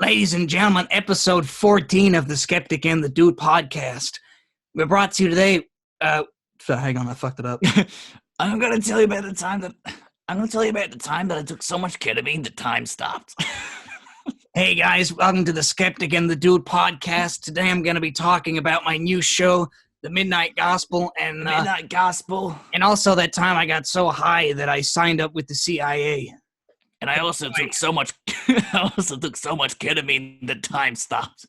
Ladies and gentlemen, episode 14 of the Skeptic and the Dude podcast. We're brought to you today. Hang on, I fucked it up. I'm gonna tell you about the time that I took so much ketamine that time stopped. Hey guys, welcome to the Skeptic and the Dude podcast. Today I'm going to be talking about my new show, The Midnight Gospel, and also that time I got so high that I signed up with the CIA. And I also took so much ketamine that time stopped.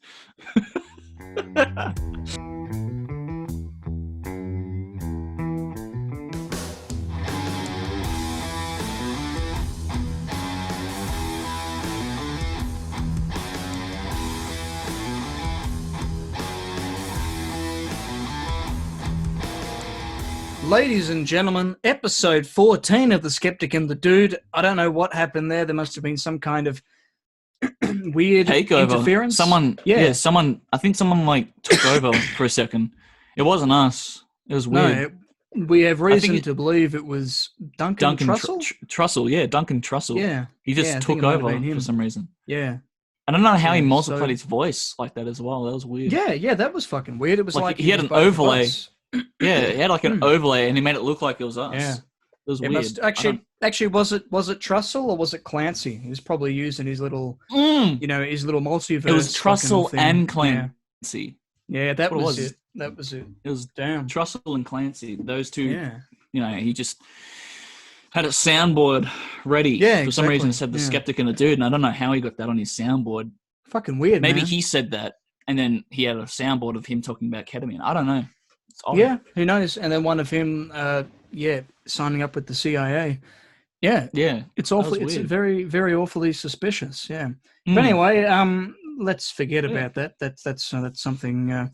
Ladies and gentlemen, episode 14 of the Skeptic and the Dude. I don't know what happened there. There must have been some kind of weird takeover. Interference. I think someone like took over for a second. It wasn't us. It was weird. No, we have reason to believe it was Duncan Trussell? Trussell, Duncan Trussell. Yeah. He just took over for some reason. Yeah. I don't know how he multiplied his voice like that as well. That was weird. Yeah, that was fucking weird. It was like he had an overlay. Yeah, he had like an overlay, and he made it look like it was us. Yeah, it was weird. Actually, was it Trussell or was it Clancy? He was probably using his little, his little multiverse. It was Trussell and Clancy. Yeah, that was it. That was it. It was damn Trussell and Clancy. Those two. Yeah. He just had a soundboard ready. Yeah, for some reason, said the Skeptic and the Dude, and I don't know how he got that on his soundboard. Fucking weird. Maybe man. he said that, and then he had a soundboard of him talking about ketamine. I don't know. Yeah, who knows? And then one of him, signing up with the CIA. Yeah, it's awfully, it's very, very awfully suspicious. Yeah, but anyway, let's forget about that. That's something.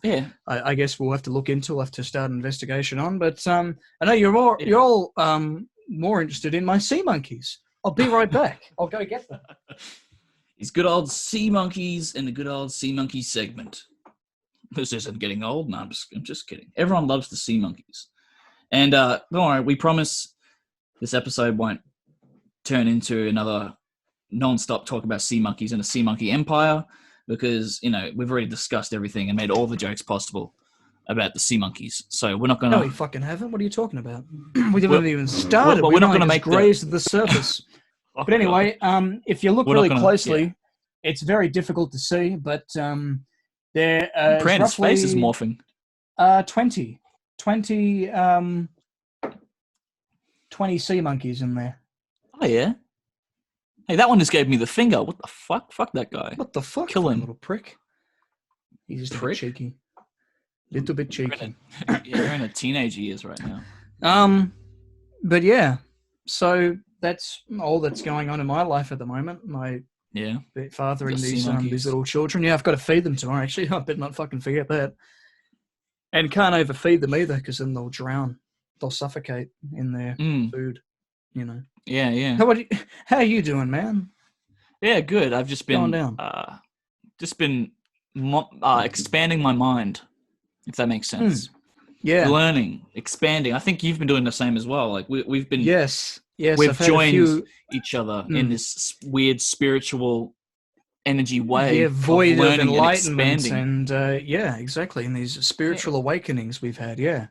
I guess we'll have to look into. We'll have to start an investigation on. But I know you're all more interested in my sea monkeys. I'll be right back. I'll go get them. These good old sea monkeys in the good old sea monkey segment. This isn't getting old. No, I'm just kidding. Everyone loves the sea monkeys. And don't worry, we promise this episode won't turn into another non-stop talk about sea monkeys and a sea monkey empire because, we've already discussed everything and made all the jokes possible about the sea monkeys. So we're not going to... No, we fucking haven't. What are you talking about? We haven't even started. We're not going to make grazed the surface. But anyway, if you look really closely, it's very difficult to see, but... Brandon's face is morphing. 20 sea monkeys in there. Oh, yeah? Hey, that one just gave me the finger. What the fuck? Fuck that guy. What the fuck? Kill him. Little prick. He's just a bit cheeky. Little bit cheeky. You're in a teenage years right now. But yeah, so that's all that's going on in my life at the moment. Fathering these little children. Yeah, I've got to feed them tomorrow, actually. I better not fucking forget that. And can't overfeed them either, because then they'll drown. They'll suffocate in their food, Yeah. How are you doing, man? Yeah, good. I've just been expanding my mind, if that makes sense. Yeah. Learning, expanding. I think you've been doing the same as well. Like we've been... Yes, we've joined each other in this weird spiritual energy way. Yeah, void of enlightenment and exactly. In these spiritual awakenings we've had, And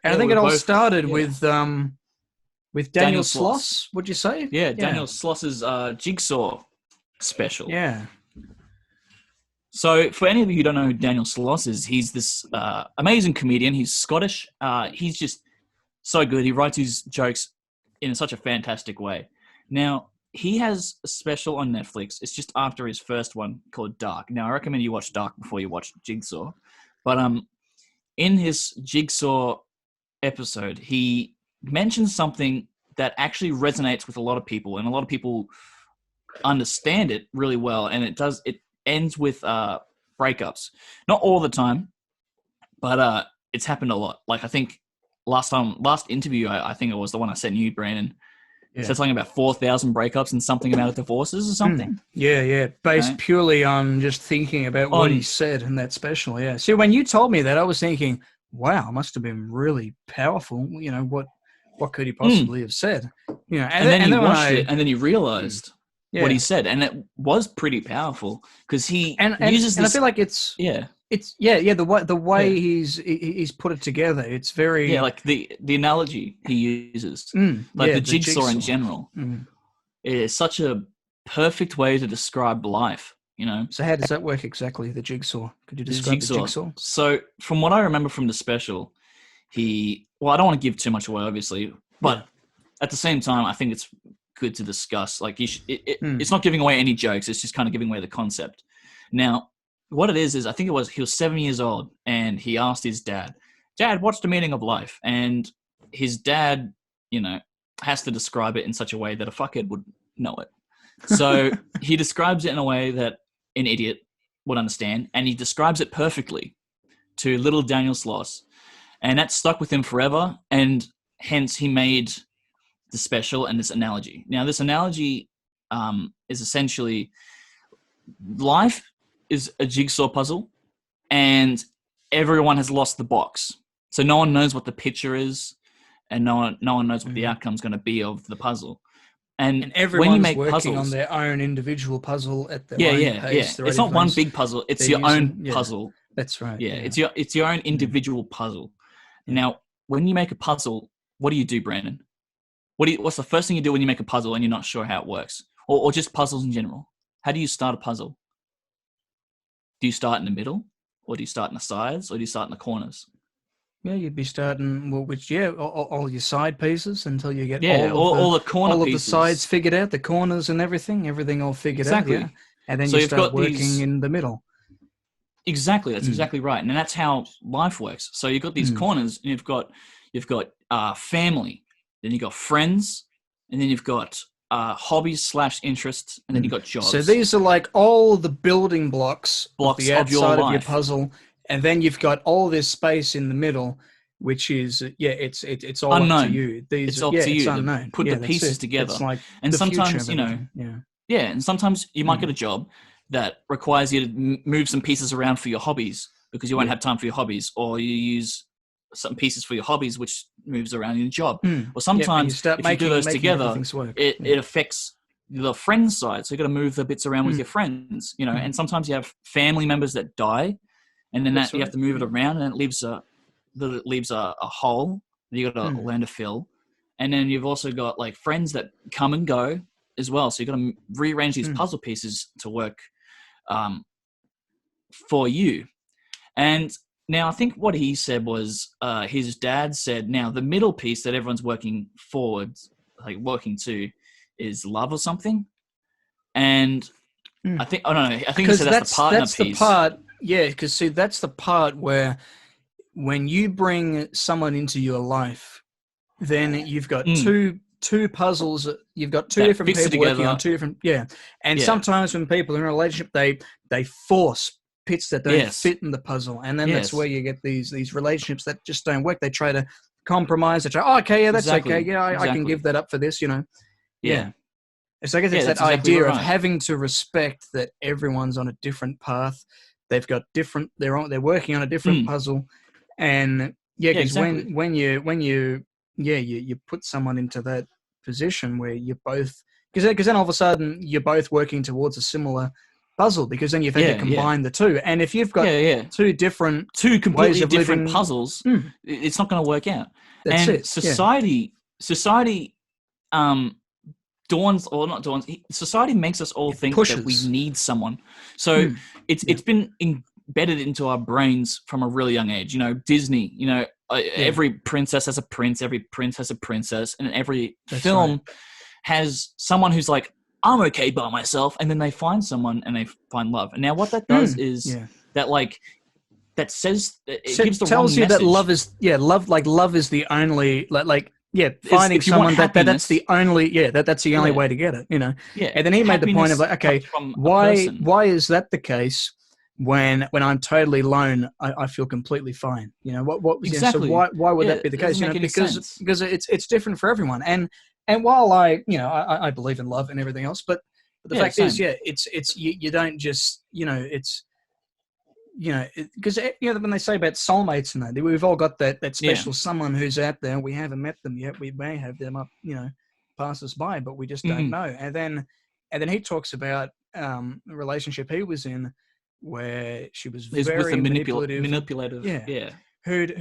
I think it all started with Daniel Sloss, would you say? Yeah, Daniel Sloss's Jigsaw special. Yeah. So for any of you who don't know who Daniel Sloss is, he's this amazing comedian. He's Scottish. He's just so good. He writes his jokes in such a fantastic way. Now, he has a special on Netflix. It's just after his first one called Dark. Now, I recommend you watch Dark before you watch Jigsaw. But in his Jigsaw episode, he mentions something that actually resonates with a lot of people, and a lot of people understand it really well. And it ends with breakups. Not all the time, but it's happened a lot. Like, I think last interview, I think it was the one I sent you, Brandon. Yeah. Said something about 4,000 breakups and something about divorces or something. Yeah. Based purely on just thinking about what he said in that special. Yeah. See, when you told me that, I was thinking, wow, it must have been really powerful. What could he possibly have said? And then you watched it, and then you realized what he said, and it was pretty powerful because he uses this. And I feel like it's the way he's put it together. It's very like the analogy he uses, like the jigsaw in general. It is such a perfect way to describe life. So how does that work exactly? The jigsaw? Could you describe the jigsaw? So from what I remember from the special, I don't want to give too much away, obviously, but at the same time, I think it's good to discuss. Like, it's not giving away any jokes. It's just kind of giving away the concept. Now, what it is I think he was 7 years old, and he asked his dad, "Dad, what's the meaning of life?" And his dad, has to describe it in such a way that a fuckhead would know it. So he describes it in a way that an idiot would understand, and he describes it perfectly to little Daniel Sloss, and that stuck with him forever, and hence he made the special and this analogy. Now, this analogy is essentially life is a jigsaw puzzle, and everyone has lost the box. So no one knows what the picture is, and no one knows what the outcome's going to be of the puzzle. And everyone's working on their own individual puzzle at their own pace. It's not one big puzzle. It's your own puzzle. That's right. Yeah, it's your own individual puzzle. Yeah. Now, when you make a puzzle, what do you do, Brandon? What's the first thing you do when you make a puzzle and you're not sure how it works? Or just puzzles in general? How do you start a puzzle? Do you start in the middle? Or do you start in the sides? Or do you start in the corners? Yeah, you'd be starting all your side pieces until you get all the corner all pieces. Of the sides figured out, the corners and everything all figured out. Yeah, and then you start working in the middle. Exactly, that's exactly right, and that's how life works. So you've got these corners, and you've got family, then you've got friends, and then you've got hobbies / interests, and then you've got jobs. So these are like all the building blocks of the outside of your puzzle. And then you've got all this space in the middle, which is it's all unknown. Up to you. It's up to you. It's unknown. Put the pieces together. It's like and sometimes and sometimes you might get a job that requires you to move some pieces around for your hobbies because you won't have time for your hobbies, or you use some pieces for your hobbies which moves around in your job. Or sometimes if you do those together, it affects the friends side. So you got to move the bits around with your friends, and sometimes you have family members that die. And then you have to move it around, and it leaves a hole that you got to learn to fill. And then you've also got like friends that come and go as well. So you got to rearrange these puzzle pieces to work for you. And now I think what he said was his dad said, now the middle piece that everyone's working forwards, like working to, is love or something. And I think he said that's the partner piece. The part. Yeah, because see, that's the part where when you bring someone into your life, then you've got two puzzles. You've got two different people working on two different And sometimes when people are in a relationship, they force bits that don't fit in the puzzle, and then that's where you get these relationships that just don't work. They try to compromise. They try, that's okay. Yeah, I can give that up for this. Yeah. So I guess it's that idea of having to respect that everyone's on a different path. They've got different. They're working on a different puzzle, and because when you put someone into that position where you both because then all of a sudden you're both working towards a similar puzzle, because then you've had to combine the two, and if you've got two completely different puzzles, it's not going to work out. That's and it. Society society makes us all think that we need someone. So it's been embedded into our brains from a really young age. Disney, every princess has a prince, every prince has a princess, and every film has someone who's like, I'm okay by myself, and then they find someone and they find love. And now what that does is that that says it tells you that love is love is the only finding someone that's the only that's the only way to get it, And then he made the point of like, okay, why is that the case when I'm totally alone? I feel completely fine. What exactly? So why would that be the case? Because it's different for everyone. And while I believe in love and everything else, but the fact is, it's you don't just it's. Because when they say about soulmates and that, we've all got that special someone who's out there. We haven't met them yet. We may have them up, pass us by, but we just don't know. And then then he talks about a relationship he was in where she was He's very with a manipulative. Yeah. Who'd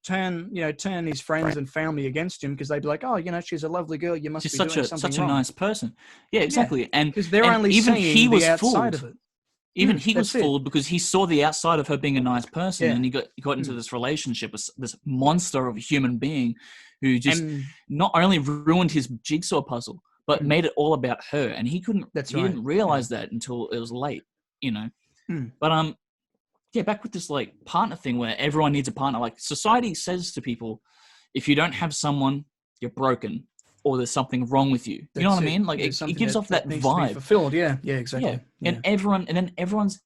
turn his friends and family against him because they'd be like, oh, she's a lovely girl, you must She's be doing something such a wrong. nice person. Yeah, exactly. And because they're only even seeing he was the outside fooled. of it. Even he was fooled because he saw the outside of her being a nice person, and he got into this relationship with this monster of a human being who just not only ruined his jigsaw puzzle, but made it all about her. And he didn't realize that until it was late, But back with this like partner thing where everyone needs a partner. Like society says to people, if you don't have someone, you're broken, or there's something wrong with you. You know what I mean? Like it gives off that needs vibe. To be fulfilled. Yeah, exactly. Yeah. And everyone's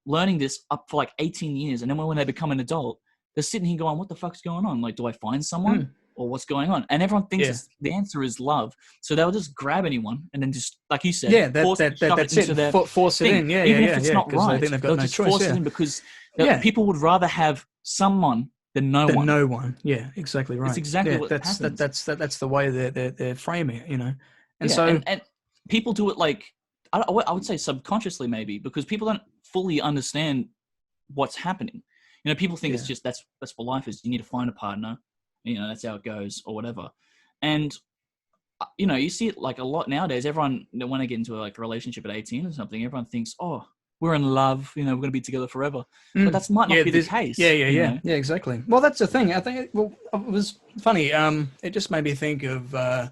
learning this up for like 18 years, and then when they become an adult, they're sitting here going, "What the fuck's going on? Like, do I find someone, or what's going on?" And everyone thinks the answer is love, so they'll just grab anyone and then just, like you said, force it in. Even if it's not right, I think they've got no just choice. Force it in because people would rather have someone than no one. Yeah, exactly right. It's exactly what happens. That's the way they're framing it, And and people do it like I would say subconsciously maybe because people don't fully understand what's happening. People think it's just that's for life is you need to find a partner, that's how it goes or whatever. And you see it like a lot nowadays. Everyone when they get into a relationship at 18 or something, everyone thinks, oh, we're in love, we're going to be together forever. But that might not be the case. Yeah, exactly. Well, that's the thing. I think it was funny. It just made me think of the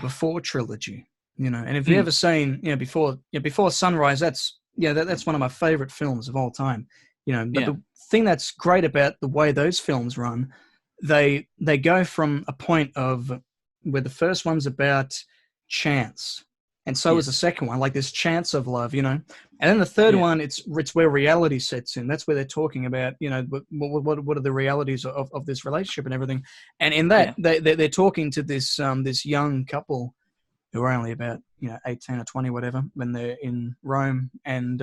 Before trilogy, and if you ever seen, Before Sunrise, that's one of my favorite films of all time, but the thing that's great about the way those films run, they go from a point of where the first one's about chance, and so is the second one, like this chance of love, and then the third one, it's where reality sets in. That's where they're talking about, what are the realities of this relationship and everything. And in that, they're talking to this young couple who are only about 18 or 20, whatever, when they're in Rome, and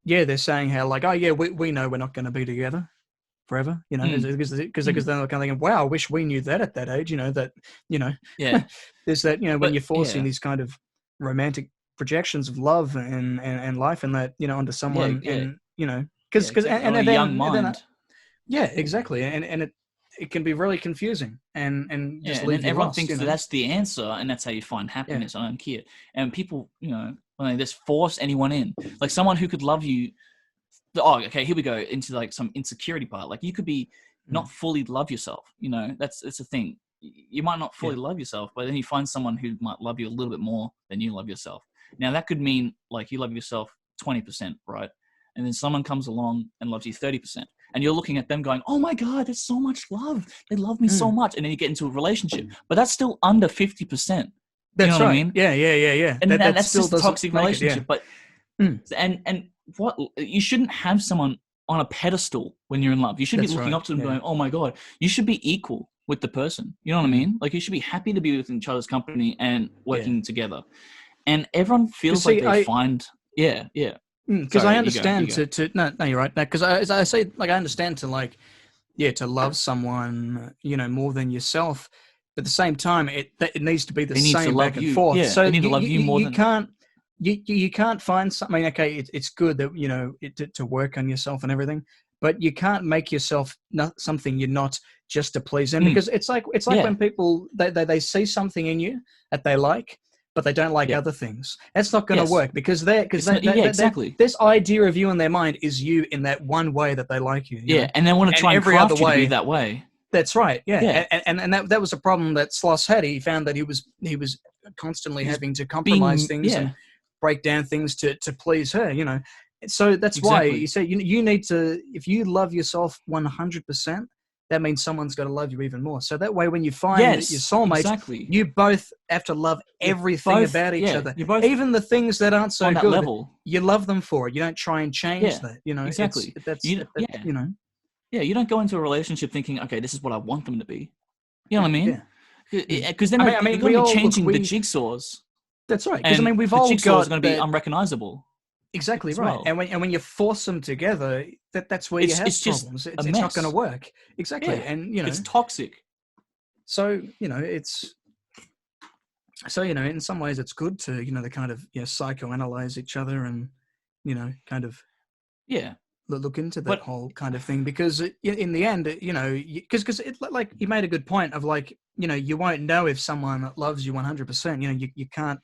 they're saying how like, oh yeah, we know we're not going to be together forever, because they're kind of thinking, wow, I wish we knew that at that age, there's that, when you're forcing these kind of romantic projections of love and life and that, onto someone, and because a young mind. Exactly, and it can be really confusing and just leave you everyone lost, thinks that's the answer and that's how you find happiness. I don't care. And people, when they just force anyone in, like someone who could love you. Oh, okay, here we go into like some insecurity part. Like you could be not fully love yourself. It's a thing. You might not fully love yourself, but then you find someone who might love you a little bit more than you love yourself. Now that could mean like you love yourself 20%, right? And then someone comes along and loves you 30%. And you're looking at them going, oh my God, there's so much love. They love me so much. And then you get into a relationship, but that's still under 50%. That's what right. I mean? Yeah. And that's still just a toxic relationship. But and what you shouldn't have someone on a pedestal when you're in love. You should be looking up to them going, oh my God, you should be equal with the person. You know what I mean? Like you should be happy to be with each other's company and working together. And everyone feels like they find, because I understand no, you're right. Because I say, like, I understand to love someone, more than yourself. But at the same time, it needs to be the same back and forth. Yeah, so they need to love you more than you can't find something. Okay, it's good that to work on yourself and everything, but you can't make yourself not something you're not just to please them. Because it's like when people they see something in you that they like, but they don't like other things. That's not going to work because exactly. This idea of you in their mind is you in that one way that they like you. You know? And they want to try and craft you to be that way. That's right. Yeah. And that was a problem that Sloss had. He found that he was constantly having to compromise things and break down things to please her. So that's why you say you need to, if you love yourself 100%. That means someone's got to love you even more. So that way, when you find your soulmate, you both have to love everything about each other, even the things that aren't so on that good. Level. You love them for it. You don't try and change that. Exactly. You don't go into a relationship thinking, okay, this is what I want them to be. You know what I mean? Because then you're going to be changing the jigsaws. That's right. Because we've the all jigsaws got are going to be unrecognizable. Exactly right. Well. And when you force them together, that's where you have problems. It's not going to work. Exactly. And it's toxic. So it's So, in some ways it's good to, they kind of psychoanalyze each other and, kind of look into that whole kind of thing, because in the end, because like you made a good point of like, you won't know if someone loves you 100%. You can't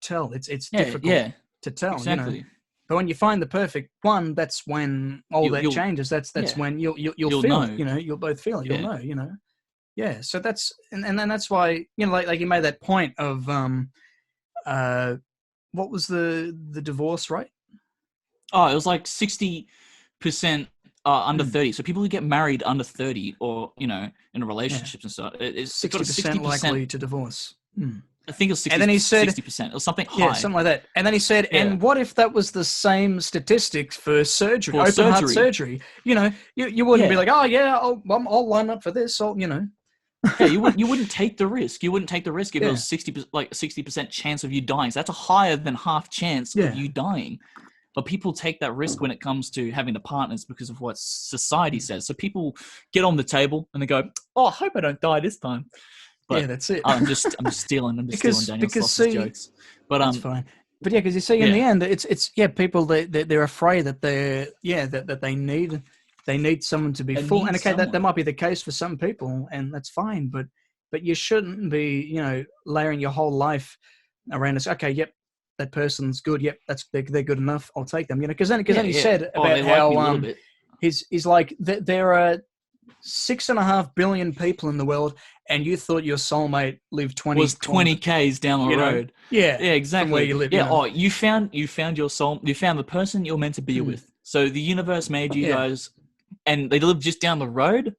tell. It's difficult to tell. Exactly. But when you find the perfect one, that's when all that changes. That's when you'll feel know. it. You'll both feel it. You'll know. Yeah. So that's and then that's why like you made that point of what was the divorce rate? Oh, it was like 60% under 30. So people who get married under 30 or, in a relationships and stuff, it's 60% likely to divorce. I think it was 60%. And then he said 60% or something high. Yeah, something like that. And then he said, and what if that was the same statistics for surgery, heart surgery? You wouldn't be like, oh yeah, I'll line up for this. Yeah, you wouldn't take the risk. You wouldn't take the risk if it was 60% chance of you dying. So that's a higher than half chance of you dying. But people take that risk when it comes to having the partners because of what society says. So people get on the table and they go, "Oh, I hope I don't die this time." But that's it. I'm just stealing Daniel Sloss's jokes. But that's fine. But because you see, in the end, it's people they're afraid that that they need someone to be full. And okay, that might be the case for some people, and that's fine. But you shouldn't be layering your whole life around this. Okay, yep, that person's good. Yep, they're good enough. I'll take them. Because then he said about how he's like there are 6.5 billion people in the world, and you thought your soulmate lived 20 k's down the road. Yeah, exactly. From where you live. You found your soul. You found the person you're meant to be with. So the universe made you guys, and they live just down the road.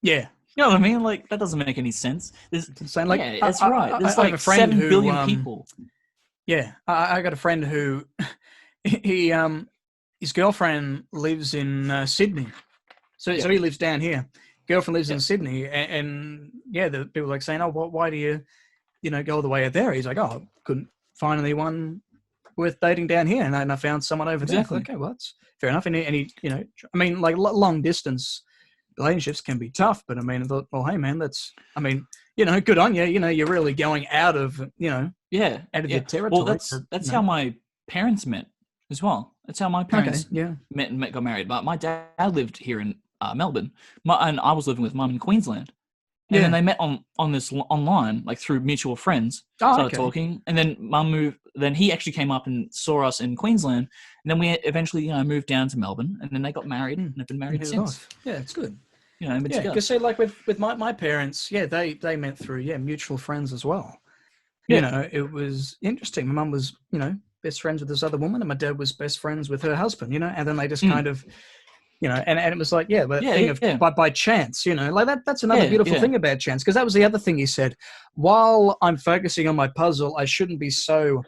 Yeah. You know what I mean? Like, that doesn't make any sense. That's right. There's like 7 billion people. Yeah, I got a friend who his girlfriend lives in Sydney. So he lives down here. Girlfriend lives in Sydney, and the people are like saying, "Oh, why do you, go all the way out there?" He's like, "Oh, couldn't find anyone worth dating down here, and I found someone over there." Okay, well, that's fair enough. And he, I mean, like long distance relationships can be tough, but I mean, I thought, well, hey, man, good on you. You're really going out of, out of your territory. Well, that's how my parents met as well. That's how my parents met and got married. But my dad lived here in Melbourne, and I was living with Mum in Queensland. And then they met on this online, like through mutual friends. Started talking, and then Mum moved. Then he actually came up and saw us in Queensland, and then we eventually, moved down to Melbourne, and then they got married and have been married since. Yeah, it's good. Because like with my parents, they met through mutual friends as well. It was interesting. My mum was best friends with this other woman, and my dad was best friends with her husband. And then they just kind of. And it was like, by chance, like that's another beautiful thing about chance, because that was the other thing he said. While I'm focusing on my puzzle, I shouldn't be so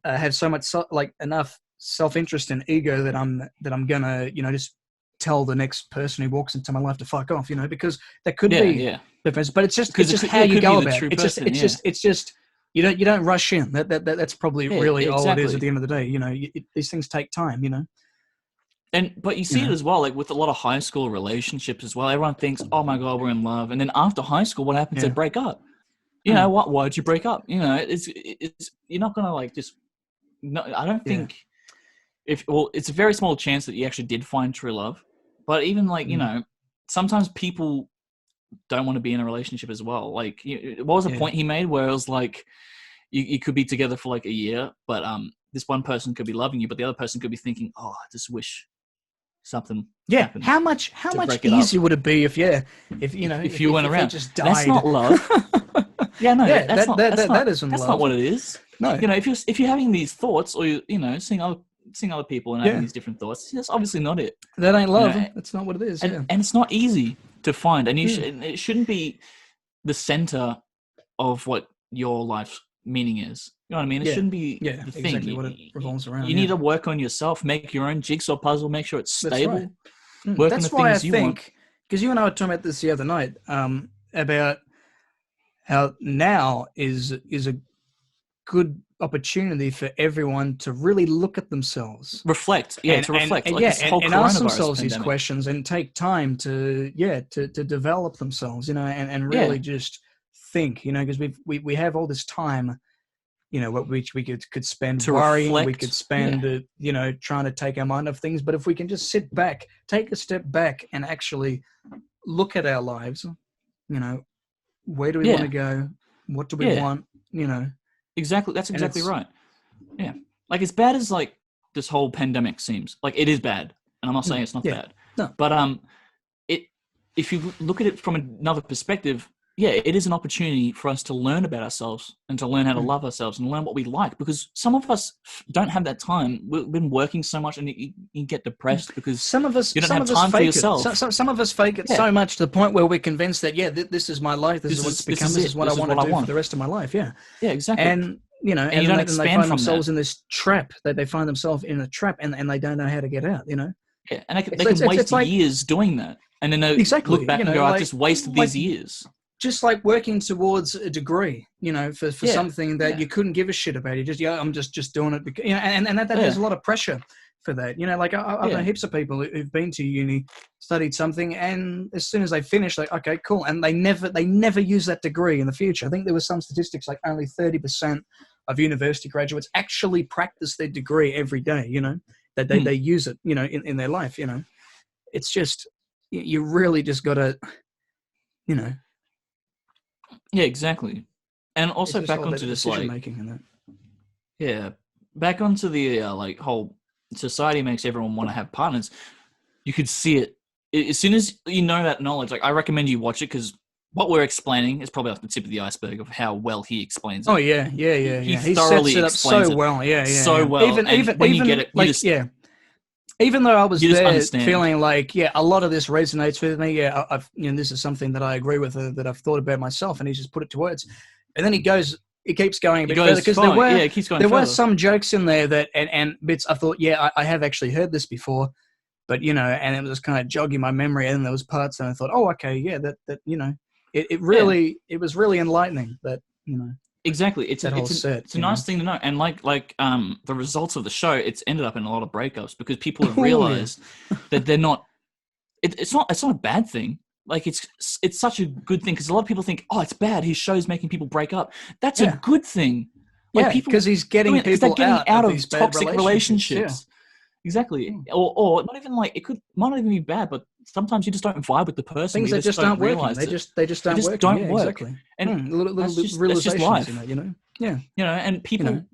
have so much enough self-interest and ego that I'm gonna just tell the next person who walks into my life to fuck off, because that could be different. But it's just how you go about it. It's just you don't rush in. That's probably really all it is at the end of the day. These things take time. But you see it as well, like with a lot of high school relationships as well. Everyone thinks, "Oh my God, we're in love," and then after high school, what happens? They break up. What? Why'd you break up? It's you're not gonna just. No, I don't think. It's a very small chance that you actually did find true love, but even sometimes people don't want to be in a relationship as well. Like, what was the point he made where it was like, you could be together for like a year, but this one person could be loving you, but the other person could be thinking, "Oh, I just wish something." happened how much easier would it be if you went around? Just died. That's not love. That's not what it is. No, if you're having these thoughts, or seeing other people and having these different thoughts, that's obviously not it. That ain't love. That's not what it is. And it's not easy to find, and it shouldn't be the center of what your life's meaning is. You know what I mean? It shouldn't be the thing. Exactly what it revolves around. You need to work on yourself, make your own jigsaw puzzle, make sure it's stable. That's Work on the things you want. Because you and I were talking about this the other night, about how now is a good opportunity for everyone to really look at themselves, reflect, and ask themselves these questions and take time to develop themselves, and really just think, because we have all this time, which we could spend to worrying, reflect. We could spend, trying to take our mind off things. But if we can just sit back, take a step back, and actually look at our lives, where do we want to go? What do we want? Exactly. That's exactly right. Yeah. Like, as bad as like this whole pandemic seems, like, it is bad, and I'm not saying it's not bad. No. But if you look at it from another perspective, it is an opportunity for us to learn about ourselves and to learn how to love ourselves and learn what we like, because some of us don't have that time. We've been working so much, and you get depressed because some of us you don't have time for yourself. Some of us fake it so much to the point where we're convinced that this is my life, this is what's become, this is what I want to do for the rest of my life. Yeah, exactly. And and you don't expand they find themselves in this trap. That they find themselves in a trap, and they don't know how to get out. Yeah, and they can waste years doing that, and then they look back and go, "I just wasted these years." Just like working towards a degree, for something that you couldn't give a shit about. You just, I'm just doing it because, and that there's a lot of pressure for that. Like I know heaps of people who've been to uni, studied something, and as soon as they finish, like, okay, cool, and they never use that degree in the future. I think there was some statistics like only 30% of university graduates actually practice their degree every day. That they use it, in their life. It's just, you really just got to, Yeah, exactly. And also back onto this, like, making and that. Yeah, back onto the like whole society makes everyone want to have partners. You could see it as soon as you know that knowledge. Like, I recommend you watch it, because what we're explaining is probably off the tip of the iceberg of how well he explains it. Oh yeah. He thoroughly sets it up explains so well. so well. Even when you get it, like, even though I was there feeling like, a lot of this resonates with me. Yeah, I've this is something that I agree with, that I've thought about myself, and he's just put it to words. And then he keeps going a bit further, because there were some jokes in there that and bits I thought, I have actually heard this before, but and it was kind of jogging my memory, and there was parts and I thought, oh, okay, that it really it was really enlightening that Exactly, it's a nice thing to know, and like the results of the show, it's ended up in a lot of breakups because people have realized that they're not. It's not a bad thing. Like, it's such a good thing, because a lot of people think, oh, it's bad. His show's making people break up. That's a good thing. Like, because he's getting people out of toxic relationships. Exactly, or not even like, it might not even be bad, but sometimes you just don't vibe with the person. Things that just aren't working. They just don't work. Exactly. And little realizations that's just life. in that, Yeah. And people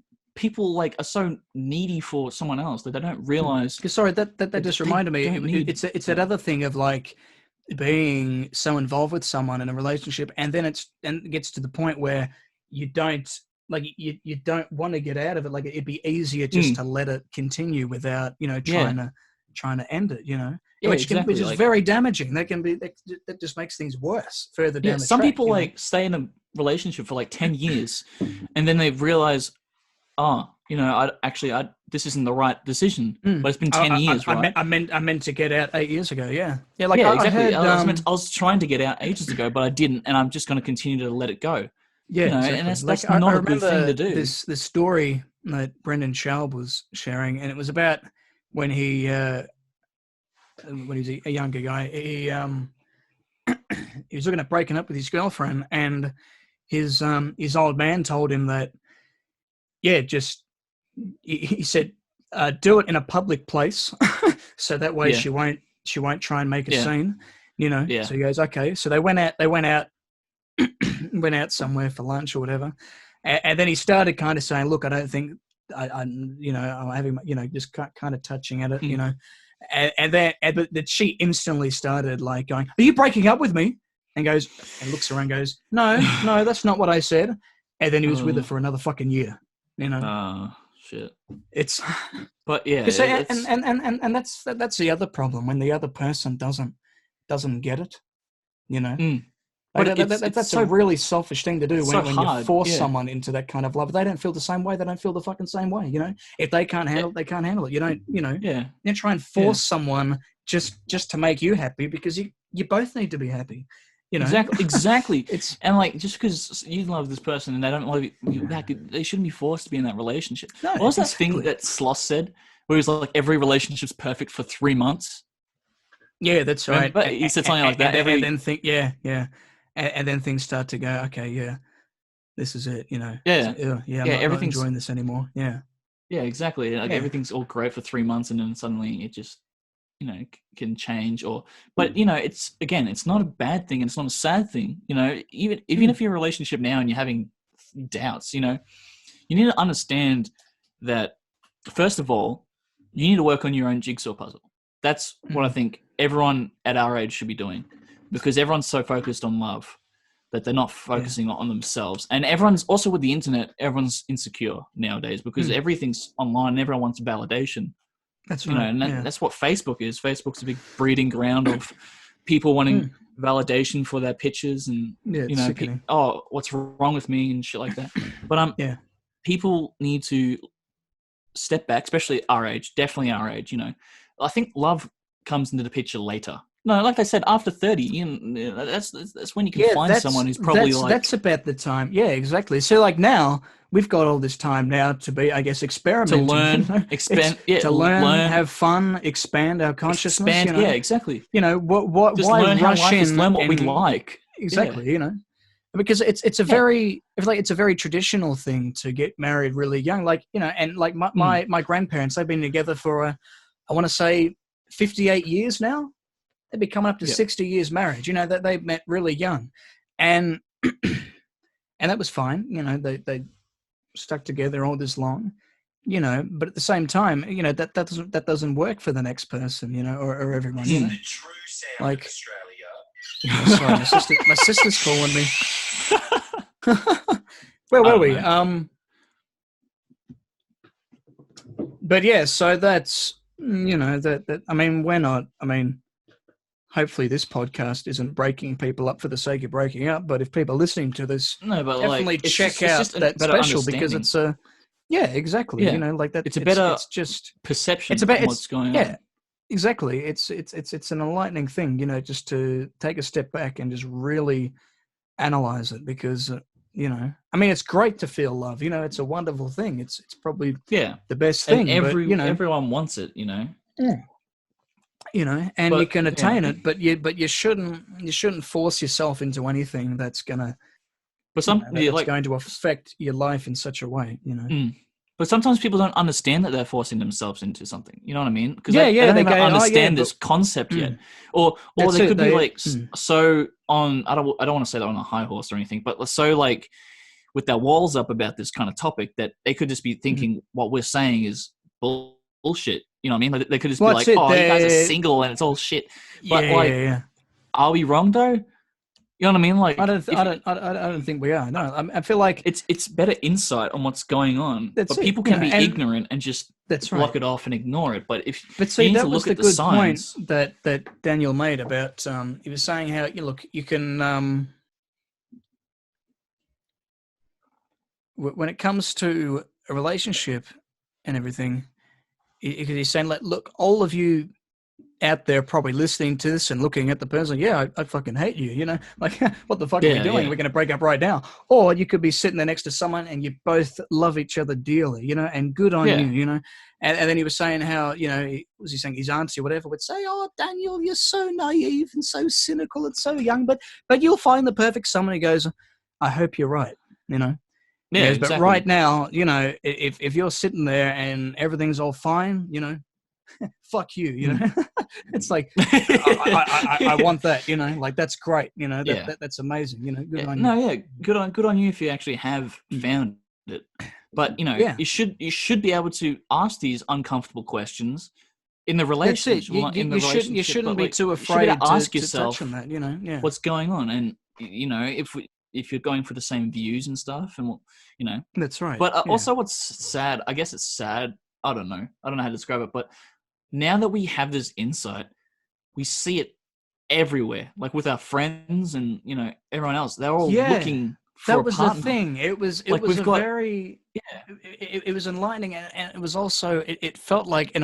like are so needy for someone else that they don't realize. Sorry, that just reminded me. It's that other thing of like being so involved with someone in a relationship, and then it gets to the point where you don't. Like, you don't want to get out of it. Like, it'd be easier just to let it continue without, trying to end it, which is very damaging. That just makes things worse further down the track. Some people like stay in a relationship for like 10 years and then they realize, this isn't the right decision, but it's been 10 years, right? I meant to get out 8 years ago. Exactly. I was trying to get out ages ago, but I didn't, and I'm just going to continue to let it go. Yeah, exactly. And that's not a good thing to do. This story that Brendan Schaub was sharing, and it was about when he was a younger guy. He was looking at breaking up with his girlfriend, and his old man told him that, he said, do it in a public place, so that way she won't try and make a scene, So he goes, okay. So they went out somewhere for lunch or whatever, and then he started kind of saying, look, I don't think I'm having, just kind of touching at it, and then but she instantly started like going, are you breaking up with me? And goes and looks around and goes, no, that's not what I said. And then he was with her for another fucking year, Oh shit. It's but yeah, and that's the other problem, when the other person doesn't get it, But that's so, a really selfish thing to do when you force someone into that kind of love. If they don't feel the same way, they don't feel the fucking same way, If they can't handle it, they can't handle it. You don't, you try and force someone just to make you happy, because you both need to be happy, Exactly. And like, just because you love this person and they don't love you back, they shouldn't be forced to be in that relationship. No, what was that thing that Sloss said, where he was like, every relationship's perfect for 3 months? Yeah, that's right. But he said something like that. And then think, yeah. and then things start to go, okay, yeah, this is it, I'm not enjoying this anymore. Yeah, exactly. Like everything's all great for 3 months, and then suddenly it just can change. But it's not a bad thing, and it's not a sad thing. Even if you're in a relationship now and you're having doubts, you need to understand that, first of all, you need to work on your own jigsaw puzzle. That's what I think everyone at our age should be doing, because everyone's so focused on love that they're not focusing on themselves. And everyone's also, with the internet, everyone's insecure nowadays because everything's online and everyone wants validation. That's right. And that's what Facebook is. Facebook's a big breeding ground of people wanting validation for their pictures and, what's wrong with me and shit like that. But people need to step back, especially our age, definitely our age. I think love comes into the picture later. No, like I said, after 30, that's when you can find someone who's probably that's about the time. Yeah, exactly. So like now we've got all this time now to be, I guess, experimenting, to learn, learn, have fun, expand our consciousness. Exactly. What? Just why learn rush how life in? Is, learn what we like. Exactly. Because it's a very traditional thing to get married really young. Like and like my grandparents, they've been together for I want to say 58 years now. They'd be coming up to 60 years marriage, that they met really young. And that was fine. They stuck together all this long, but at the same time, that doesn't work for the next person, or everyone, The true sound like, of Australia. Oh, sorry, my sister's calling me. Where were we? But yeah, so that's, we're not, hopefully this podcast isn't breaking people up for the sake of breaking up, but if people are listening to this, definitely check out that special, because it's exactly. That it's a better just perception of what's going on. Yeah, exactly. It's an enlightening thing, just to take a step back and just really analyze it, because it's great to feel love. It's a wonderful thing. It's probably the best thing. And everyone wants it. And you can attain it, but you shouldn't force yourself into anything that's gonna, going to affect your life in such a way, But sometimes people don't understand that they're forcing themselves into something. You know what I mean? Because they don't even understand this concept yet, or they could be so on. I don't want to say they're on a high horse or anything, but so with their walls up about this kind of topic that they could just be thinking what we're saying is bullshit. You know what I mean? Like, they could just be like, "Oh, you guys are single and it's all shit." But are we wrong though? You know what I mean? Like, I don't think we are. No, I feel like it's better insight on what's going on. But people can be ignorant and just block it off and ignore it. But see, that was the good point that Daniel made about. He was saying how you can when it comes to a relationship and everything. Because he's saying, like, look, all of you out there probably listening to this and looking at the person, I fucking hate you, like, what the fuck are we doing? We're going to break up right now. Or you could be sitting there next to someone and you both love each other dearly, and good on you, and then he was saying how, was he saying his auntie or whatever would say, "Oh, Daniel, you're so naive and so cynical and so young, but you'll find the perfect someone." Who goes, "I hope you're right," Yeah, exactly. But right now, if you're sitting there and everything's all fine, fuck you, It's like, I want that, like, that's great, that's amazing, good on you. No, good on you if you actually have found it. But you should be able to ask these uncomfortable questions in the relationship. You shouldn't be too afraid to ask yourself to touch on that, what's going on, and if you're going for the same views and stuff, and that's right. But also, what's sad, I guess it's sad. I don't know how to describe it, but now that we have this insight, we see it everywhere, like with our friends and everyone else. They're all looking for that was a partner. The thing. It was very it was enlightening, and it was also it felt like it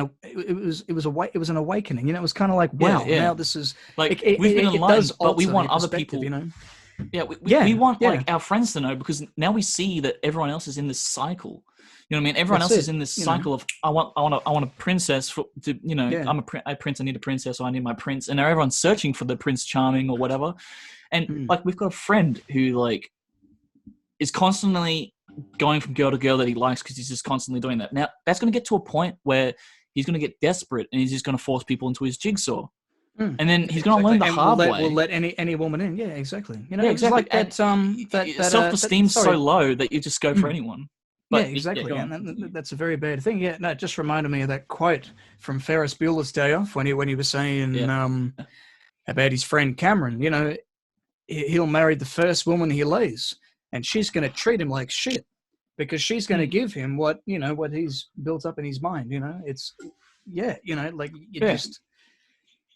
was an awakening. It was kind of like, wow, now this is like we've been enlightened, but we want other people. We want like our friends to know, because now we see that everyone else is in this cycle. You know what I mean? Everyone else is in this cycle of I want a princess I'm a prince. I need a princess, or I need my prince, and now everyone's searching for the Prince Charming or whatever. And like we've got a friend who like is constantly going from girl to girl that he likes because he's just constantly doing that. Now that's going to get to a point where he's going to get desperate and he's just going to force people into his jigsaw. And then he's going to learn the hard way. We'll let any woman in. Yeah, exactly. Exactly. Like that self-esteem's so low that you just go for anyone. But, exactly. And that's a very bad thing. Yeah, no, it just reminded me of that quote from Ferris Bueller's Day Off when he was saying about his friend Cameron. He'll marry the first woman he lays, and she's going to treat him like shit because she's going to give him what he's built up in his mind. It's just.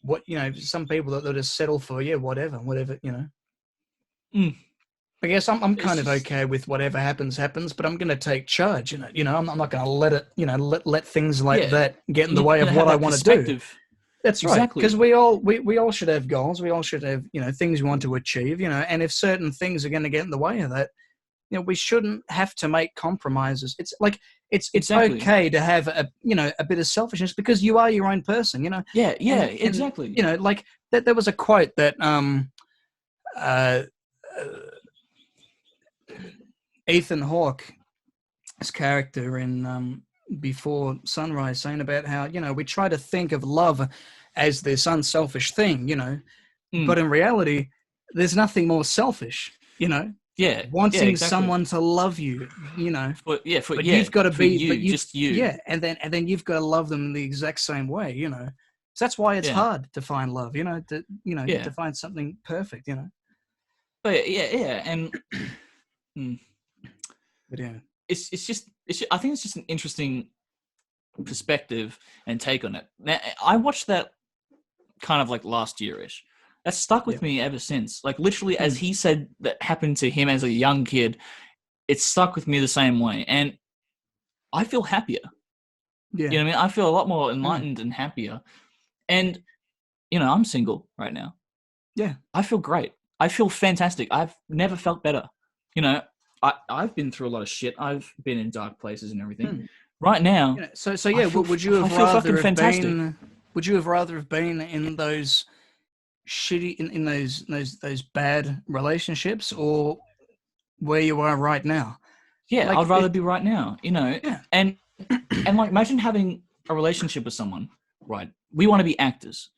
What some people that just settle for whatever I guess I'm kind of okay with whatever happens, but I'm going to take charge. I'm not going to let it let things like that get in the way of what I want to do. That's right, because we all should have goals. We all should have things we want to achieve. And if certain things are going to get in the way of that, we shouldn't have to make compromises. It's like it's okay to have a bit of selfishness because you are your own person. Exactly. Like that. There was a quote that Ethan Hawke's character in Before Sunrise saying about how we try to think of love as this unselfish thing, but in reality, there's nothing more selfish, wanting someone to love you, but you've got to be just you, and then you've got to love them in the exact same way, So that's why it's hard to find love, to find something perfect, But and but it's just I think it's just an interesting perspective and take on it. Now, I watched that kind of like last year-ish. That's stuck with me ever since. Like literally, as he said that happened to him as a young kid, it's stuck with me the same way, and I feel happier. Yeah, you know what I mean. I feel a lot more enlightened and happier, and I'm single right now. Yeah, I feel great. I feel fantastic. I've never felt better. I've been through a lot of shit. I've been in dark places and everything. Right now, would you have rather have been in those shitty in those bad relationships or where you are right now? Yeah, I'd rather be right now, and like imagine having a relationship with someone, right? We want to be actors.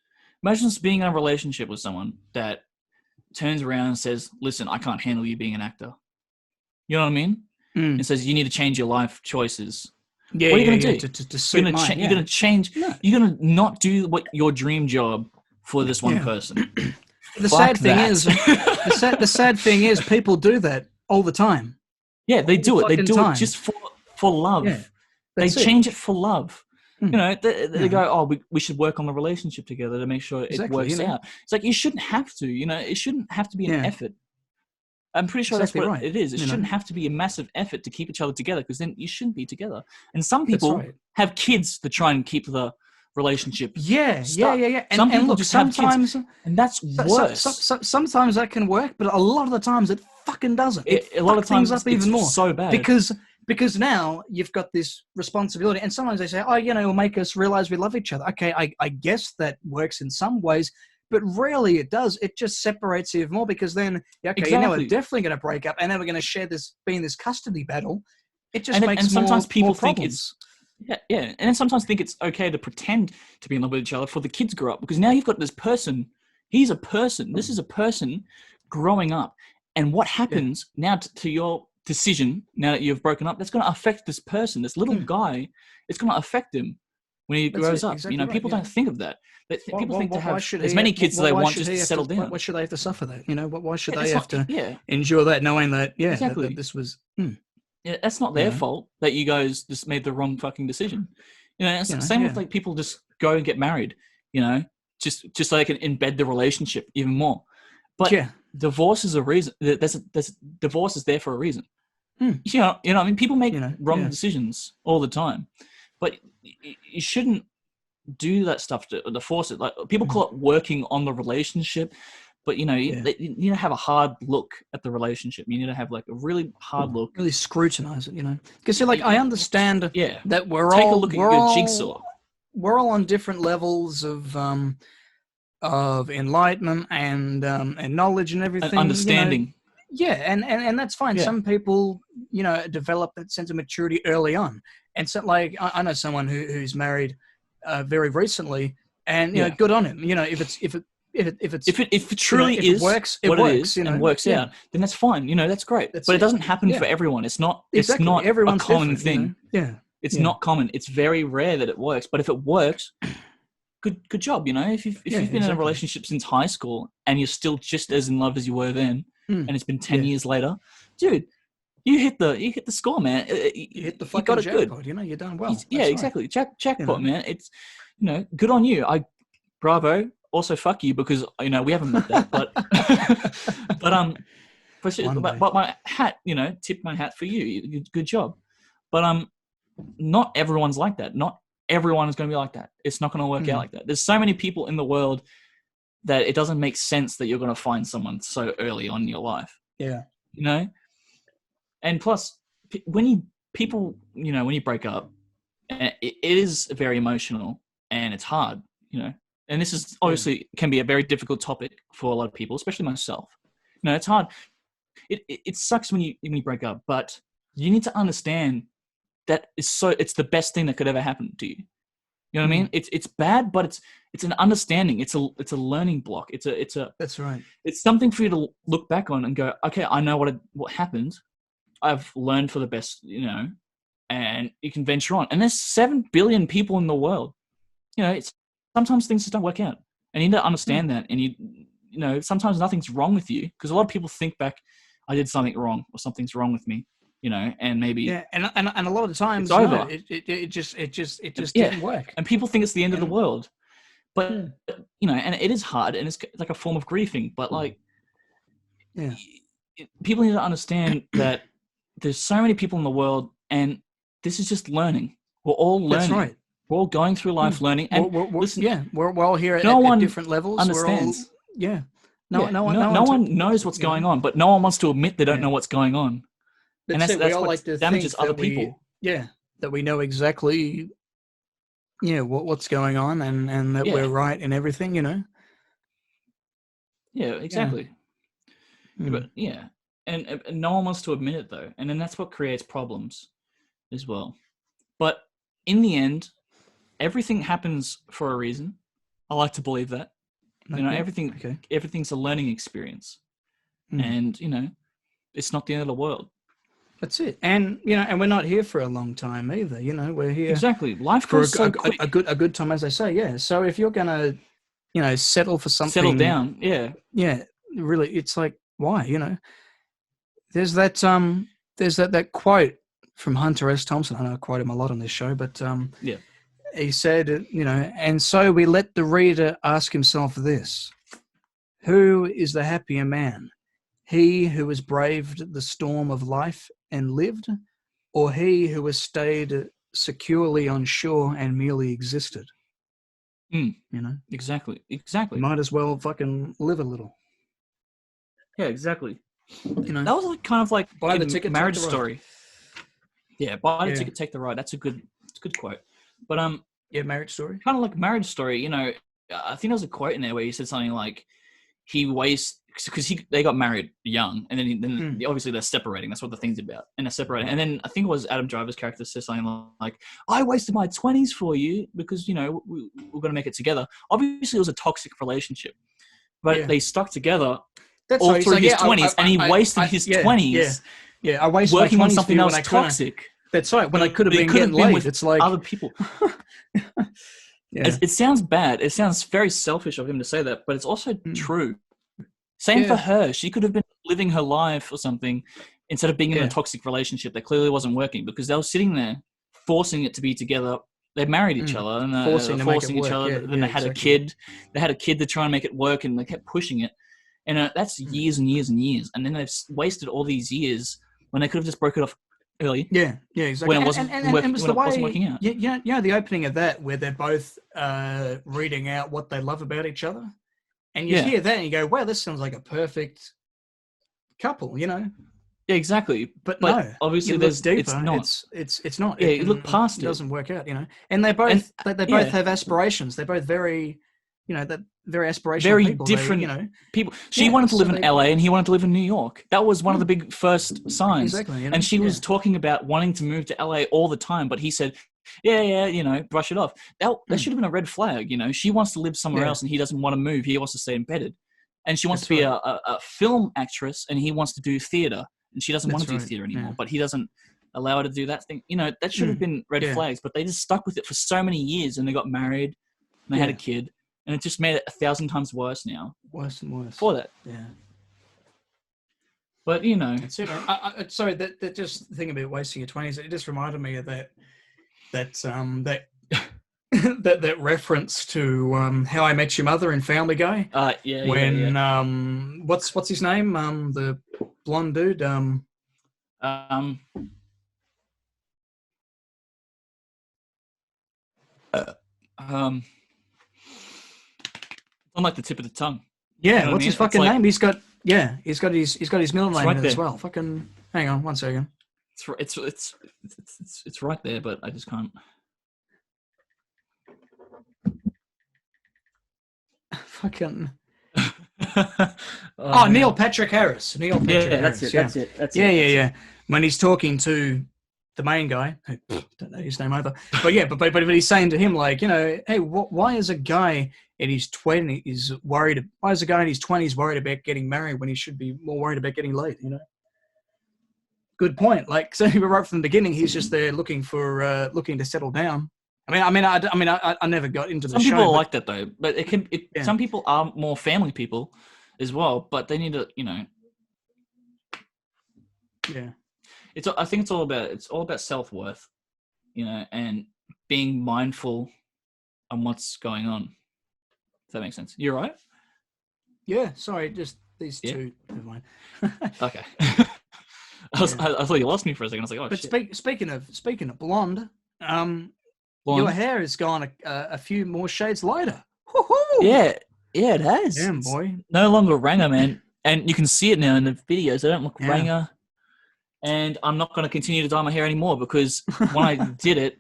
Imagine us being in a relationship with someone that turns around and says, listen, I can't handle you being an actor. You know what I mean? It says you need to change your life choices. Yeah, what are you going to do? You're going to change. No. You're going to not do what your dream job for this one person. The sad thing is, people do that all the time. Yeah, they do it. They do it just for love. Yeah, they change it for love. They go, oh, we should work on the relationship together to make sure it works out. It's like you shouldn't have to. It shouldn't have to be an effort. I'm pretty sure that's what it is. It shouldn't have to be a massive effort to keep each other together because then you shouldn't be together. And some people have kids to try and keep the relationship. Yeah. And some people just have kids, and that's worse. Sometimes that can work, but a lot of the times it fucking doesn't. A lot of times up even more. So bad because now you've got this responsibility, and sometimes they say, "Oh, it'll make us realize we love each other." Okay, I guess that works in some ways. But rarely it does. It just separates you more because then, we're definitely going to break up, and then we're going to share this custody battle. It just makes sometimes people more think problems. and then sometimes think it's okay to pretend to be in love with each other before the kids grow up because now you've got this person. He's a person. This is a person growing up, and what happens now to your decision now that you've broken up? That's going to affect this person, this little guy. It's going to affect him when he grows up. Exactly people don't think of that. People think to have as many kids as they want just to settle down. Why should they have to suffer that? Why should they have to endure that, knowing that that this was? Yeah, that's not their fault that you guys just made the wrong fucking decision. Same with like people just go and get married. Just so they can embed the relationship even more. But divorce is a reason. Divorce is there for a reason. I mean, people make wrong decisions all the time, but you shouldn't do that stuff to force it. Like people call it working on the relationship, But you need to have a hard look at the relationship. You need to have like a really hard look, really scrutinize it. Because I understand that we're take a look at your jigsaw. We're all on different levels of enlightenment and knowledge and everything, understanding. And that's fine. Some people develop that sense of maturity early on, and so like I know someone who's married very recently, and good on him. If it truly is works, it works and works out, then that's fine. That's great. But it doesn't happen for everyone. It's not. Exactly. It's not Everyone's a common thing. It's not common. It's very rare that it works. But if it works, good job. If you've been in a relationship since high school and you're still just as in love as you were then, and it's been 10 years later, dude, you hit the score, man. You hit the fucking jackpot. You're done well. Exactly. Jackpot, man. It's good on you. Bravo. Also, fuck you because we haven't met that, but but my hat, tip my hat for you. Good job, but not everyone's like that. Not everyone is going to be like that. It's not going to work out like that. There's so many people in the world that it doesn't make sense that you're going to find someone so early on in your life. Yeah, and plus when you break up, it is very emotional and it's hard, And this is obviously can be a very difficult topic for a lot of people, especially myself. It's hard. It sucks when you break up, but you need to understand that it's the best thing that could ever happen to you. You know what I mean? It's bad, but it's an understanding. It's a learning block. It's a That's right. It's something for you to look back on and go, okay, I know what happened. I've learned for the best, and you can venture on. And there's 7 billion people in the world. It's sometimes things just don't work out, and you need to understand that. And sometimes nothing's wrong with you because a lot of people think back, I did something wrong or something's wrong with me, and maybe and a lot of the times it's over. It just didn't work, and people think it's the end of the world, but and it is hard, and it's like a form of grieving. But like, people need to understand that there's so many people in the world, and this is just learning. We're all learning. That's right. We're all going through life learning, and we're all here at different levels. Understands. No one knows what's going on, but no one wants to admit they don't know what's going on, and that's what like damages other people. That we know exactly, what's going on, and that we're right in everything, Yeah, exactly. But and no one wants to admit it though, and then that's what creates problems as well. But in the end, everything happens for a reason. I like to believe that. Everything's a learning experience, and it's not the end of the world. That's it. And and we're not here for a long time either. We're here exactly. Life for goes a good time, as I say. Yeah. So if you're gonna, settle for something, settle down. Yeah. Really, it's like why? There's that quote from Hunter S. Thompson. I know I quote him a lot on this show, but he said, and so we let the reader ask himself this: who is the happier man? He who has braved the storm of life and lived, or he who has stayed securely on shore and merely existed? Exactly. Might as well fucking live a little. Yeah, exactly. That was like kind of like buy the ticket, Marriage Story. Yeah, buy the ticket, take the ride. That's a good quote. But Marriage Story. Kind of like Marriage Story. I think there was a quote in there where he said something like, he wastes, because they got married young, and then obviously they're separating. That's what the thing's about, and they're separating. And then I think it was Adam Driver's character says something like, "I wasted my 20s for you because we're going to make it together." Obviously, it was a toxic relationship, but they stuck together all through his 20s, and he wasted his 20s. I wasted working my 20s on something else toxic. That's right. When I could have been getting laid, with it's like other people. It sounds bad. It sounds very selfish of him to say that, but it's also true. Same for her. She could have been living her life or something instead of being in a toxic relationship that clearly wasn't working, because they were sitting there forcing it to be together. They married each other and forcing each other. Then they had a kid. They had a kid to try and make it work, and they kept pushing it. And that's years and years and years. And then they've wasted all these years when they could have just broke it off early. Yeah, exactly. When it wasn't, wasn't working out. Yeah, the opening of that where they're both reading out what they love about each other. And you hear that and you go, wow, this sounds like a perfect couple, you know? Yeah, exactly. But no, obviously there's deeper. It's not. Yeah, you look past it. It doesn't work out, you know? And they both have aspirations. They're both very, you know, very aspirational very people. different you know, people. She wanted to live in LA and he wanted to live in New York. That was one of the big first signs. Exactly. You know? And she was talking about wanting to move to LA all the time, but he said, yeah, you know, brush it off. That should have been a red flag, you know. She wants to live somewhere else and he doesn't want to move. He wants to stay embedded. And she wants to be a film actress and he wants to do theater. And she doesn't want to do theater anymore, but he doesn't allow her to do that thing. You know, that should have been red flags, but they just stuck with it for so many years and they got married and they had a kid. And it just made it 1,000 times worse now. Worse and worse. For that. Yeah. But, you know. That's it. Sorry, that just the thing about wasting your 20s, it just reminded me of that that reference to How I Met Your Mother in Family Guy. What's his name? The blonde dude. On like the tip of the tongue. Yeah, you know what's his fucking name? He's got his middle name in it as well. Fucking hang on 1 second. It's right there, but I just can't. Fucking. Neil Patrick Harris. That's it. Yeah. When he's talking to the main guy, who don't know his name either, but he's saying to him like, you know, hey, why is a guy in his 20s worried? Why is a guy in his 20s worried about getting married when he should be more worried about getting laid? You know. Good point. Like, so right from the beginning, he's just there looking to settle down. I never got into the show. Some people are like that though, but some people are more family people as well, but they need to, you know. Yeah. I think it's all about self-worth, you know, and being mindful on what's going on. If that makes sense. You're right? Yeah, sorry, just these two. Never mind. Okay. I thought you lost me for a second. I was like, oh, but shit. Speaking of blonde, your hair has gone a few more shades lighter. Woo-hoo! Yeah, it has. Damn, boy. No longer Ranger, man. And you can see it now in the videos. I don't look Ranger. And I'm not going to continue to dye my hair anymore because when I did it,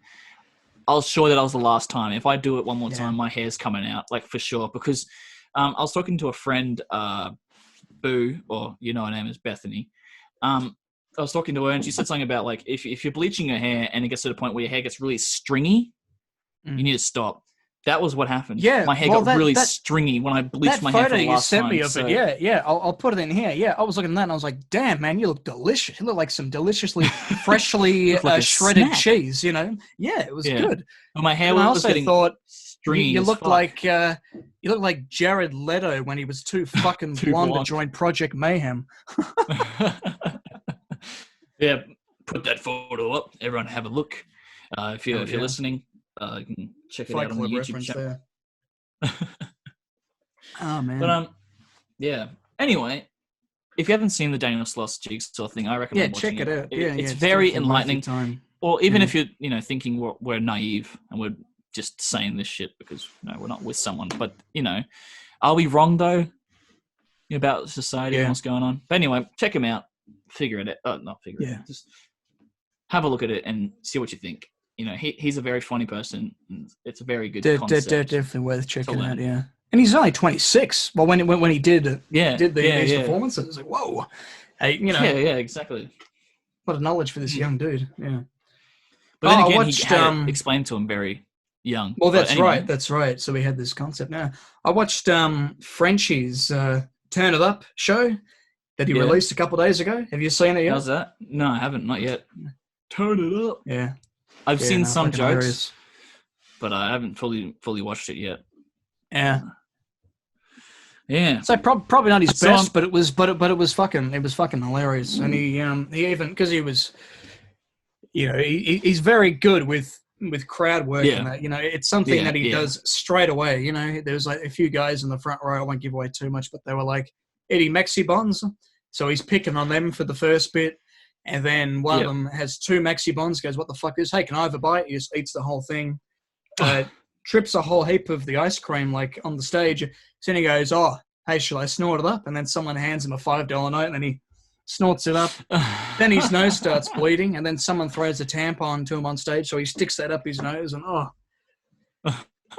I was sure that was the last time. If I do it one more time, my hair's coming out, like for sure. Because I was talking to a friend, Boo, or you know her name is Bethany. I was talking to her and she said something about like if you're bleaching your hair and it gets to the point where your hair gets really stringy, you need to stop. That was what happened. Yeah, my hair got really stringy when I bleached my hair for the last time. That photo you sent me of it, yeah. I'll put it in here. Yeah, I was looking at that and I was like, damn, man, you look delicious. You look like some deliciously, freshly like shredded cheese, you know? Yeah, it was good. Well, my hair was getting stringy. You look like Jared Leto when he was too fucking blonde to join Project Mayhem. Yeah, put that photo up. Everyone have a look. If you're listening. You can check it out on the YouTube channel. Oh man! But yeah. Anyway, if you haven't seen the Daniel Sloss Jigsaw thing, I recommend watching it. Check it out. It's very enlightening. Or even if you're thinking we're naive and we're just saying this shit because we're not with someone. But are we wrong though about society and what's going on? But anyway, check him out. Figure it out. Not figure it out. Just have a look at it and see what you think. He's a very funny person. It's a very good concept. Definitely worth checking out, yeah. And he's only 26. Well, when he did these performances, it's like, whoa. Hey, Yeah, exactly. A lot of knowledge for this young dude, yeah. But then again, he had it explained to him very young. Well, that's right. So we had this concept now. I watched Frenchie's Turn It Up show that he released a couple of days ago. Have you seen it yet? How's that? No, I haven't. Not yet. Turn It Up. Yeah. I've seen some jokes, hilarious. But I haven't fully watched it yet. Yeah. Yeah. So probably not his best, but it was fucking hilarious. And he even because he was, he's very good with crowd work and that. It's something that he does straight away. There was like a few guys in the front row. I won't give away too much, but they were like Eddie Maxi Bonds. So he's picking on them for the first bit. And then one of them has two Maxi Bonds, goes, what the fuck is, hey, can I have a bite? He just eats the whole thing. trips a whole heap of the ice cream like on the stage. So then he goes, "Oh, hey, shall I snort it up?" And then someone hands him a $5 note, and then he snorts it up. Then his nose starts bleeding, and then someone throws a tampon to him on stage, so he sticks that up his nose, and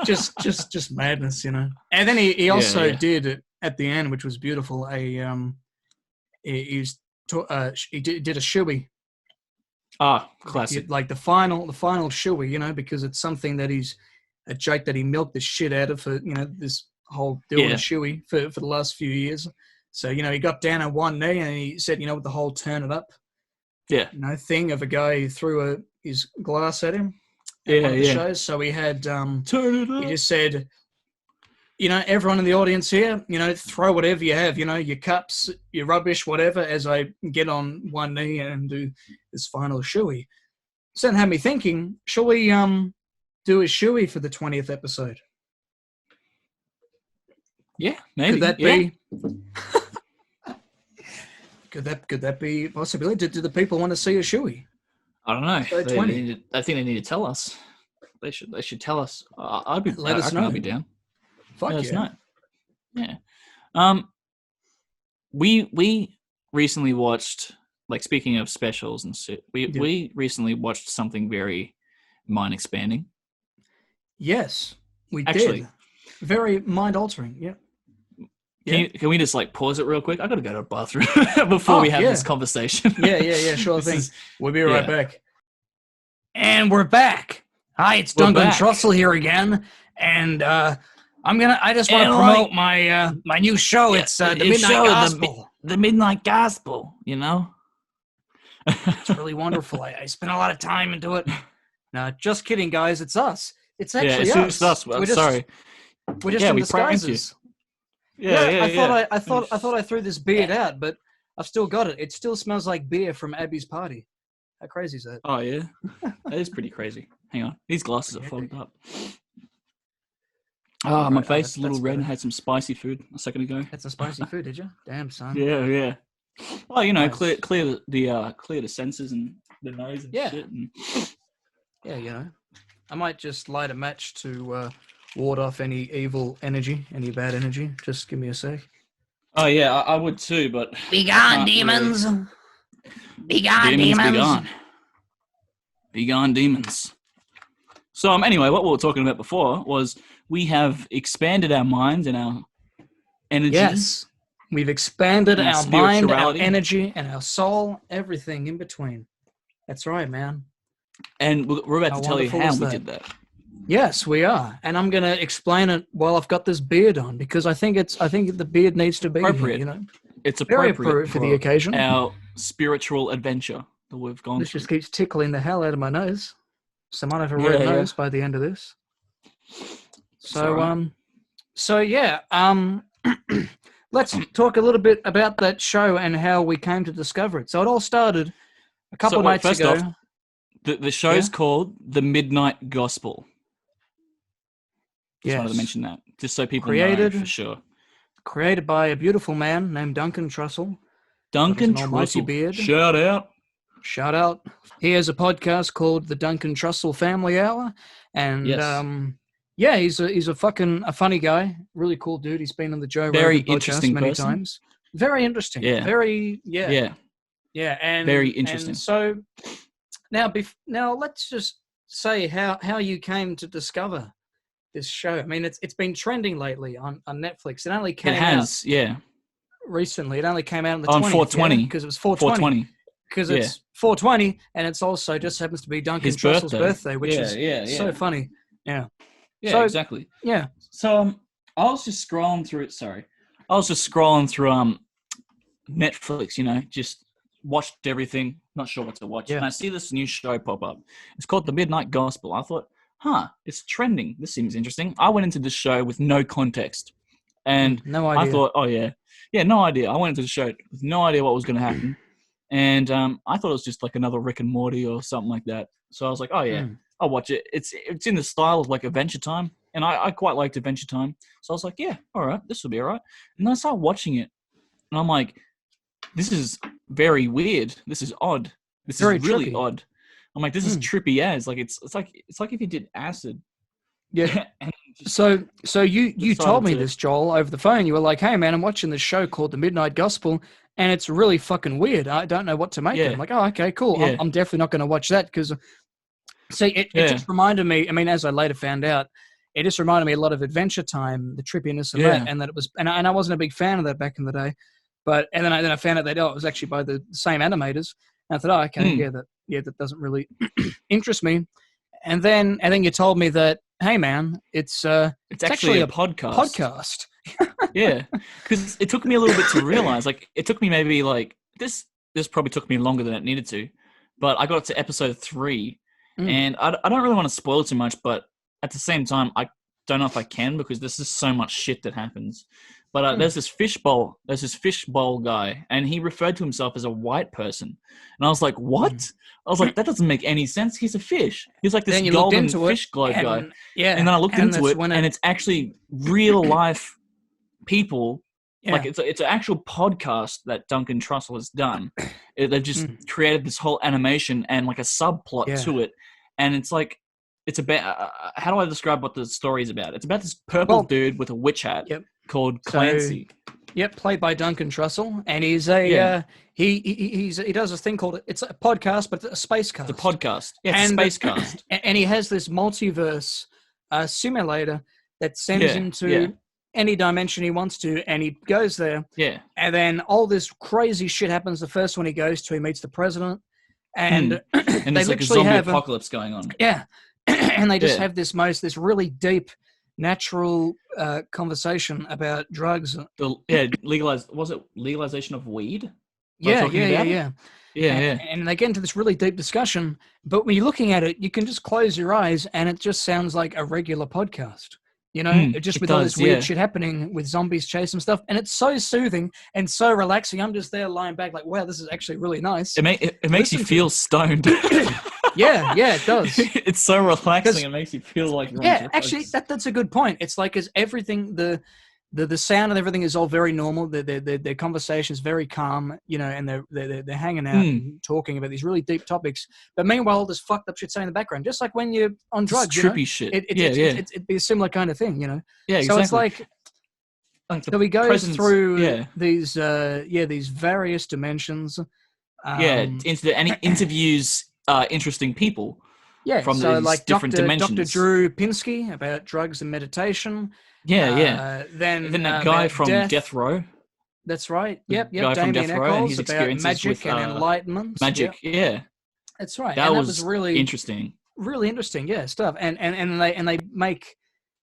just madness, you know. And then he also did at the end, which was beautiful. He did a shoey. Classic. Like the final shoey, you know, because it's something that he's a joke that he milked the shit out of for, you know, this whole deal with shoey for the last few years. So, you know, he got down on one knee and he said, you know, with the whole turn it up, you know, thing of a guy who threw his glass at him at one of the shows. So he had, turn it up. He just said, you know, everyone in the audience here, you know, throw whatever you have, you know, your cups, your rubbish, whatever, as I get on one knee and do this final shoey. So that had me thinking, shall we do a shoey for the 20th episode? Yeah, maybe. Could that be? Could that be a possibility? Do the people want to see a shoey? I don't know. I think they need to tell us. They should tell us. Let us know. I'll be down. Fuck Let us know. Yeah. We recently watched, like, speaking of specials and shit, we recently watched something very mind expanding. Yes, we did. Very mind altering. Yeah. Can we just like pause it real quick? I got to go to the bathroom before we have this conversation. Yeah, sure thing. We'll be right back. And we're back. Hi, it's Duncan Trussell here again, and I just want to promote my new show. It's the Midnight Gospel. The Midnight Gospel, you know. It's really wonderful. I spent a lot of time into it. No, just kidding, guys. It's us. It's actually us. It's us. We're just in disguises. I thought I threw this beard out, but I've still got it. It still smells like beer from Abby's party. How crazy is that? Oh yeah, that is pretty crazy. Hang on, these glasses are fogged up. Oh, my face is a little red. I had some spicy food a second ago. Had some spicy food, did you? Damn, son. Yeah. Well, you know, nice. clear the senses and the nose and shit. And... Yeah, you know, I might just light a match to ward off any evil energy, any bad energy. Just give me a sec. Oh yeah, I would too, but be gone, demons. Really... Be gone, demons. Be gone, demons. So anyway, what we were talking about before was we have expanded our minds and our energy. Yes, we've expanded our mind, our energy, and our soul, everything in between. That's right, man. And we're about to tell you how we did that. Yes, we are, and I'm going to explain it while I've got this beard on because I think the beard needs to be appropriate. Here, you know, it's very appropriate for the occasion. Our spiritual adventure that we've gone. This just keeps tickling the hell out of my nose. So I might have a red nose by the end of this. So let's talk a little bit about that show and how we came to discover it. So it all started a couple of nights ago. Off, the show's called The Midnight Gospel. Just wanted to mention that, just so people know for sure. Created by a beautiful man named Duncan Trussell. Duncan Trussell. Beard. Shout out. He has a podcast called The Duncan Trussell Family Hour. And he's a funny guy. Really cool dude. He's been on the Joe Rogan podcast many times. Very interesting. Yeah. And very interesting. And so now let's just say how you came to discover this show. I mean, it's been trending lately on Netflix. It only came out recently. It only came out on the 420 because it was 420. Because it's 420, and it's also just happens to be Duncan Trussell's birthday, which is so funny. Yeah. Yeah, so, exactly. Yeah. So I was just scrolling through Netflix, you know, just watched everything, not sure what to watch. Yeah. And I see this new show pop up. It's called The Midnight Gospel. I thought, it's trending. This seems interesting. I went into this show with no context. And no idea. I thought, no idea. I went into the show with no idea what was going to happen. And I thought it was just like another Rick and Morty or something like that. So I was like, I'll watch it. It's in the style of like Adventure Time. And I quite liked Adventure Time. So I was like, yeah, all right, this will be all right. And then I started watching it. And I'm like, this is very weird. This is odd. This is really odd. I'm like, this is trippy as. Like it's like if you did acid Yeah. So you told me this, Joel, over the phone. You were like, "Hey, man, I'm watching this show called The Midnight Gospel, and it's really fucking weird. I don't know what to make of it." I'm like, "Oh, okay, cool. Yeah. I'm definitely not going to watch that because." See, it just reminded me. I mean, as I later found out, it just reminded me a lot of Adventure Time, the trippiness of that, and that it was. And I wasn't a big fan of that back in the day, but and then I found out that it was actually by the same animators. And I thought, oh, okay, that doesn't really interest me. And then you told me that, hey, man, it's actually a podcast. Yeah, because it took me a little bit to realize. Like, it took me maybe like this. This probably took me longer than it needed to, but I got to episode 3. And I don't really want to spoil too much, but at the same time, I don't know if I can because there's just so much shit that happens. But there's this fishbowl guy, and he referred to himself as a white person. And I was like, what? I was like, that doesn't make any sense. He's a fish. He's like this golden fish globe guy. Yeah. And then I looked into it, and it's actually real life people. Yeah. Like it's an actual podcast that Duncan Trussell has done. They've just created this whole animation and like a subplot to it, and it's like it's about how do I describe what the story is about? It's about this purple dude with a witch hat called Clancy. Played by Duncan Trussell, and he's a he does a thing called it's a podcast, but a space cast. It's a podcast, it's a space cast, and he has this multiverse simulator that sends him to any dimension he wants to, and he goes there. Yeah. And then all this crazy shit happens. The first one he goes to, he meets the president, and and there's like a zombie apocalypse going on. Yeah. And they just have this really deep, natural conversation about drugs. Legalization of weed? Yeah. Yeah. And they get into this really deep discussion, but when you're looking at it, you can just close your eyes, and it just sounds like a regular podcast. You know, just with all this weird shit happening with zombies chasing stuff. And it's so soothing and so relaxing. I'm just there lying back like, wow, this is actually really nice. It makes you feel stoned. Yeah, it does. It's so relaxing. It makes you feel like you're on drugs. Actually, that's a good point. It's like as everything, the sound and everything is all very normal. Their conversation is very calm, you know, and they're hanging out and talking about these really deep topics. But meanwhile, all this fucked up shit's saying in the background, just like when you're on drugs. Trippy shit. It'd be a similar kind of thing, you know. Yeah, exactly. So it's like, so he goes through these various dimensions. And he interviews interesting people. Yeah, from so these like different dimensions. Dr. Drew Pinsky about drugs and meditation. Then that guy from Death Row. That's right. Yep. Guy from Damien Death Row and his about experiences magic with and enlightenment. Magic, That's right. That was really interesting. Really interesting, stuff. And they make,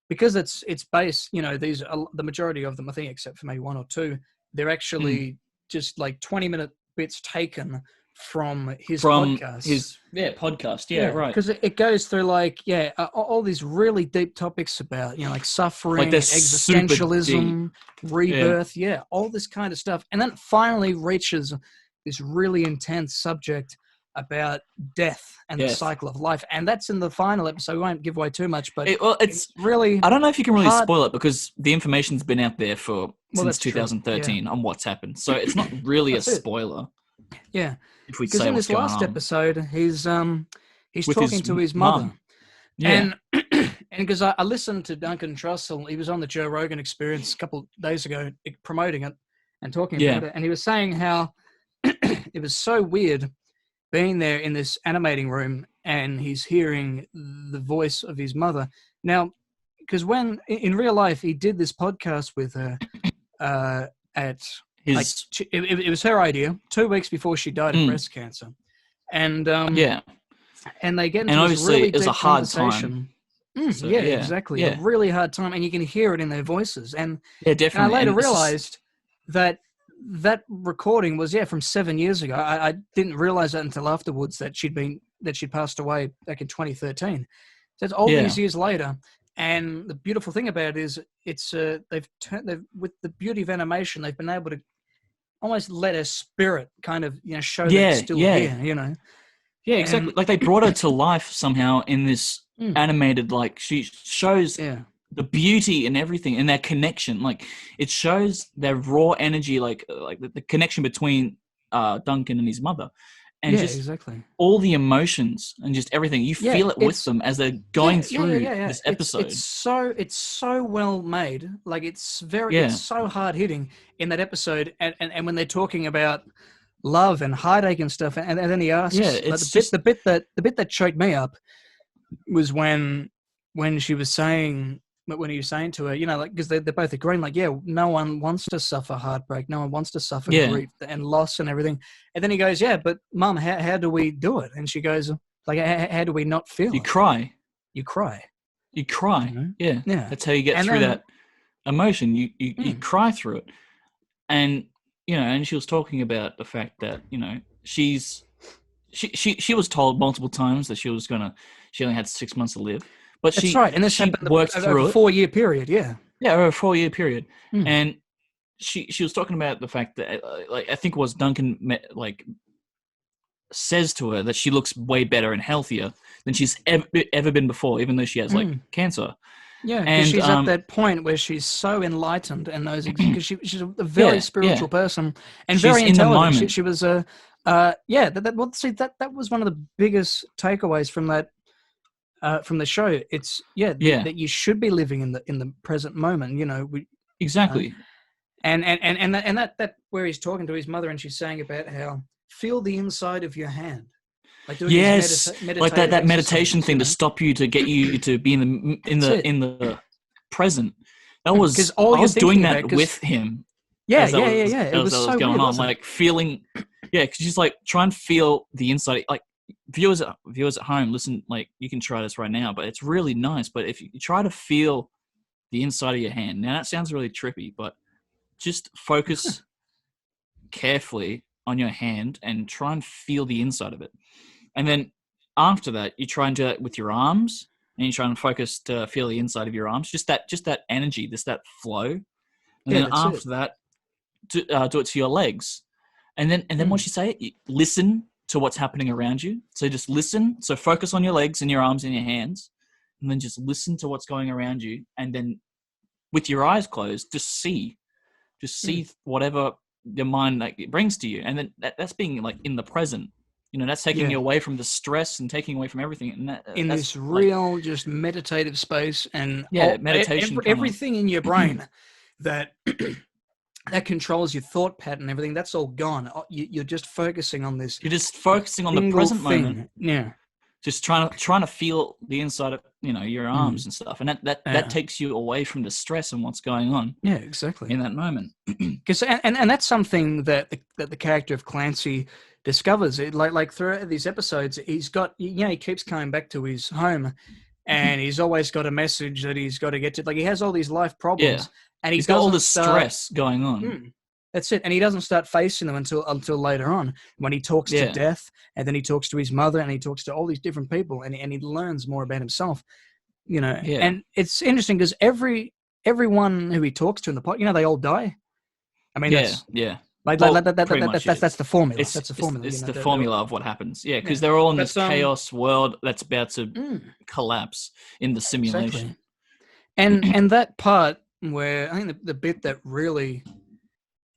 because it's based, you know, these are the majority of them, I think, except for maybe one or two, they're actually just like 20-minute bits taken from his podcast. Podcast, right. Because it goes through like, all these really deep topics about, you know, like suffering, like existentialism, rebirth, all this kind of stuff. And then it finally reaches this really intense subject about death and the cycle of life. And that's in the final episode. We won't give away too much, but it's really... I don't know if you can really spoil it because the information's been out there since 2013 on what's happened. So it's not really a spoiler. Yeah. If we say what's in this last going on. Episode, he's talking to his mother. And because I listened to Duncan Trussell, he was on the Joe Rogan Experience a couple of days ago promoting it and talking about it. And he was saying how it was so weird being there in this animating room and he's hearing the voice of his mother. Now, because when in real life he did this podcast with her it was her idea 2 weeks before she died of breast cancer. And and they get into this really deep conversation. Exactly. A really hard time, and you can hear it in their voices. And definitely. And I later realized that recording was from 7 years ago. I didn't realize that until afterwards that she'd passed away back in 2013. So it's all these years later. And the beautiful thing about it is it's they've with the beauty of animation, they've been able to almost let her spirit kind of show that it's still here, Yeah, exactly. And like they brought her to life somehow in this animated, like she shows the beauty and everything and their connection. Like it shows their raw energy, like the connection between Duncan and his mother. and just exactly. all the emotions and just everything. You feel it with them as they're going through this episode. It's so well made. Like it's so hard hitting in that episode, and when they're talking about love and heartache and stuff, and then he asks, the bit that choked me up was when she was saying. But when he was saying to her, like, because they're both agreeing, like, no one wants to suffer heartbreak. No one wants to suffer grief and loss and everything. And then he goes, but Mum, how do we do it? And she goes, like, how do we not feel it? Cry. You cry. You cry. You know? Yeah. That's how you get through that emotion. You cry through it. And, and she was talking about the fact that, she was told multiple times that she only had 6 months to live. But that's right, and this happened worked through a 4-year period, Yeah, over a 4-year period. And she was talking about the fact that, like, I think it was Duncan, like, says to her that she looks way better and healthier than she's ever been before, even though she has, like, cancer. Yeah, because she's at that point where she's so enlightened and knows because she's a very spiritual person and she's very intelligent. She was that was one of the biggest takeaways from that. From the show, it's that you should be living in the present moment. Exactly. And that where he's talking to his mother and she's saying about how feel the inside of your hand, like doing like that meditation thing to stop you, to get you to be in the present. That was because I was doing that with him. It was so going weird, on, like feeling. Yeah, because she's like try and feel the inside, like. Viewers at home, listen, like you can try this right now, but it's really nice. But if you try to feel the inside of your hand, now that sounds really trippy, but just focus carefully on your hand and try and feel the inside of it. And then after that, you try and do it with your arms, and you try and focus to feel the inside of your arms, just that energy, that flow. And then after that, do it to your legs, and then once you say it, you listen to what's happening around you. So just listen. So focus on your legs and your arms and your hands, and then just listen to what's going around you. And then with your eyes closed, just see whatever your mind like it brings to you. And then that's being like in the present. That's taking you away from the stress and taking away from everything. And that's this real, just meditative space and meditation. Everything in your brain that that controls your thought pattern, everything, that's all gone. You're just focusing on this. You're just focusing on the present moment. Yeah. Just trying to feel the inside of your arms and stuff, and that takes you away from the stress and what's going on. Yeah, exactly. In that moment, because and that's something that the character of Clancy discovers. It like throughout these episodes, he's got he keeps coming back to his home, and he's always got a message that he's got to get to. Like he has all these life problems. Yeah. And he's got all this stress going on. That's it. And he doesn't start facing them until later on, when he talks to death, and then he talks to his mother, and he talks to all these different people, and he learns more about himself. And it's interesting because everyone who he talks to in the pot, they all die. I mean, that's the formula. That's the formula. It's the formula of what happens. Yeah, because they're all in this chaos world that's about to collapse in the simulation. Exactly. And that part where I think the bit that really,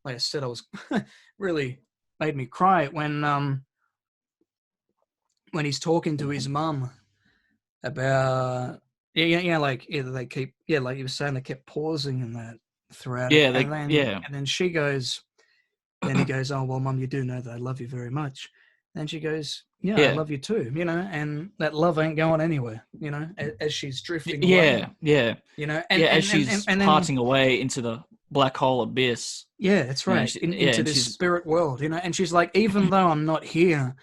like I said, I was really made me cry when he's talking to his mum about like either they keep like he was saying, they kept pausing and that throughout and then she goes, then he goes, oh well Mum, you do know that I love you very much. And she goes, I love you too, and that love ain't going anywhere, as she's drifting away. As she's parting away into the black hole abyss. Yeah, that's right. Into this spirit world, and she's like, even though I'm not here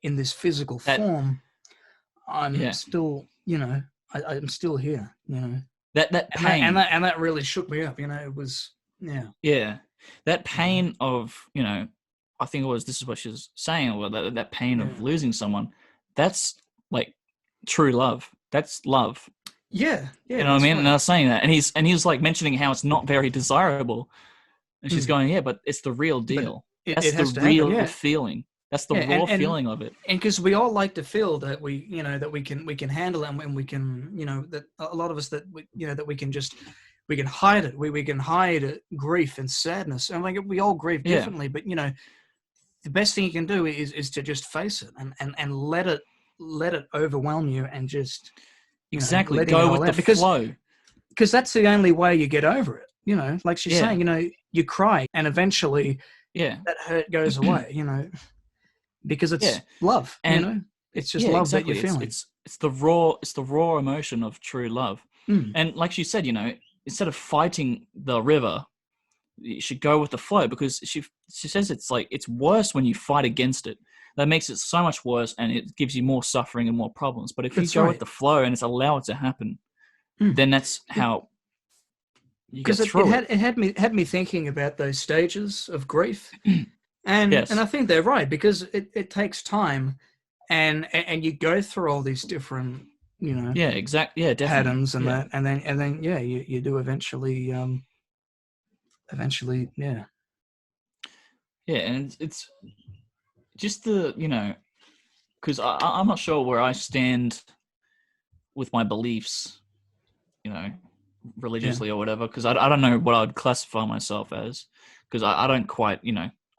in this physical form, I'm still, I'm still here, That pain. And that really shook me up, it was, Yeah. That pain of, I think this is what she was saying, or that pain of losing someone, that's like true love. That's love. Yeah. You know what I mean? Right. And I was saying that, and he was like mentioning how it's not very desirable, and she's going, but it's the real deal. That's the real feeling. That's the raw feeling of it. And because we all like to feel that that we can handle it, and we can, that a lot of us that that we can hide it. We can hide grief and sadness, and like we all grieve differently, but the best thing you can do is to just face it and let it overwhelm you, and just exactly go with the flow, because that's the only way you get over it. Like she's saying, you cry and eventually that hurt goes away, because it's love, and it's just love exactly. that you're feeling. It's the raw emotion of true love. And like she said, instead of fighting the river, you should go with the flow, because she says it's like it's worse when you fight against it. That makes it so much worse, and it gives you more suffering and more problems. But if you go with the flow and it's allow it to happen, then that's how you get through it. It had me thinking about those stages of grief, and I think they're right, because it takes time, and you go through all these different definitely. patterns and that, and then you do eventually and it's just the because I'm not sure where I stand with my beliefs, religiously or whatever, because I don't know what I would classify myself as, because I don't quite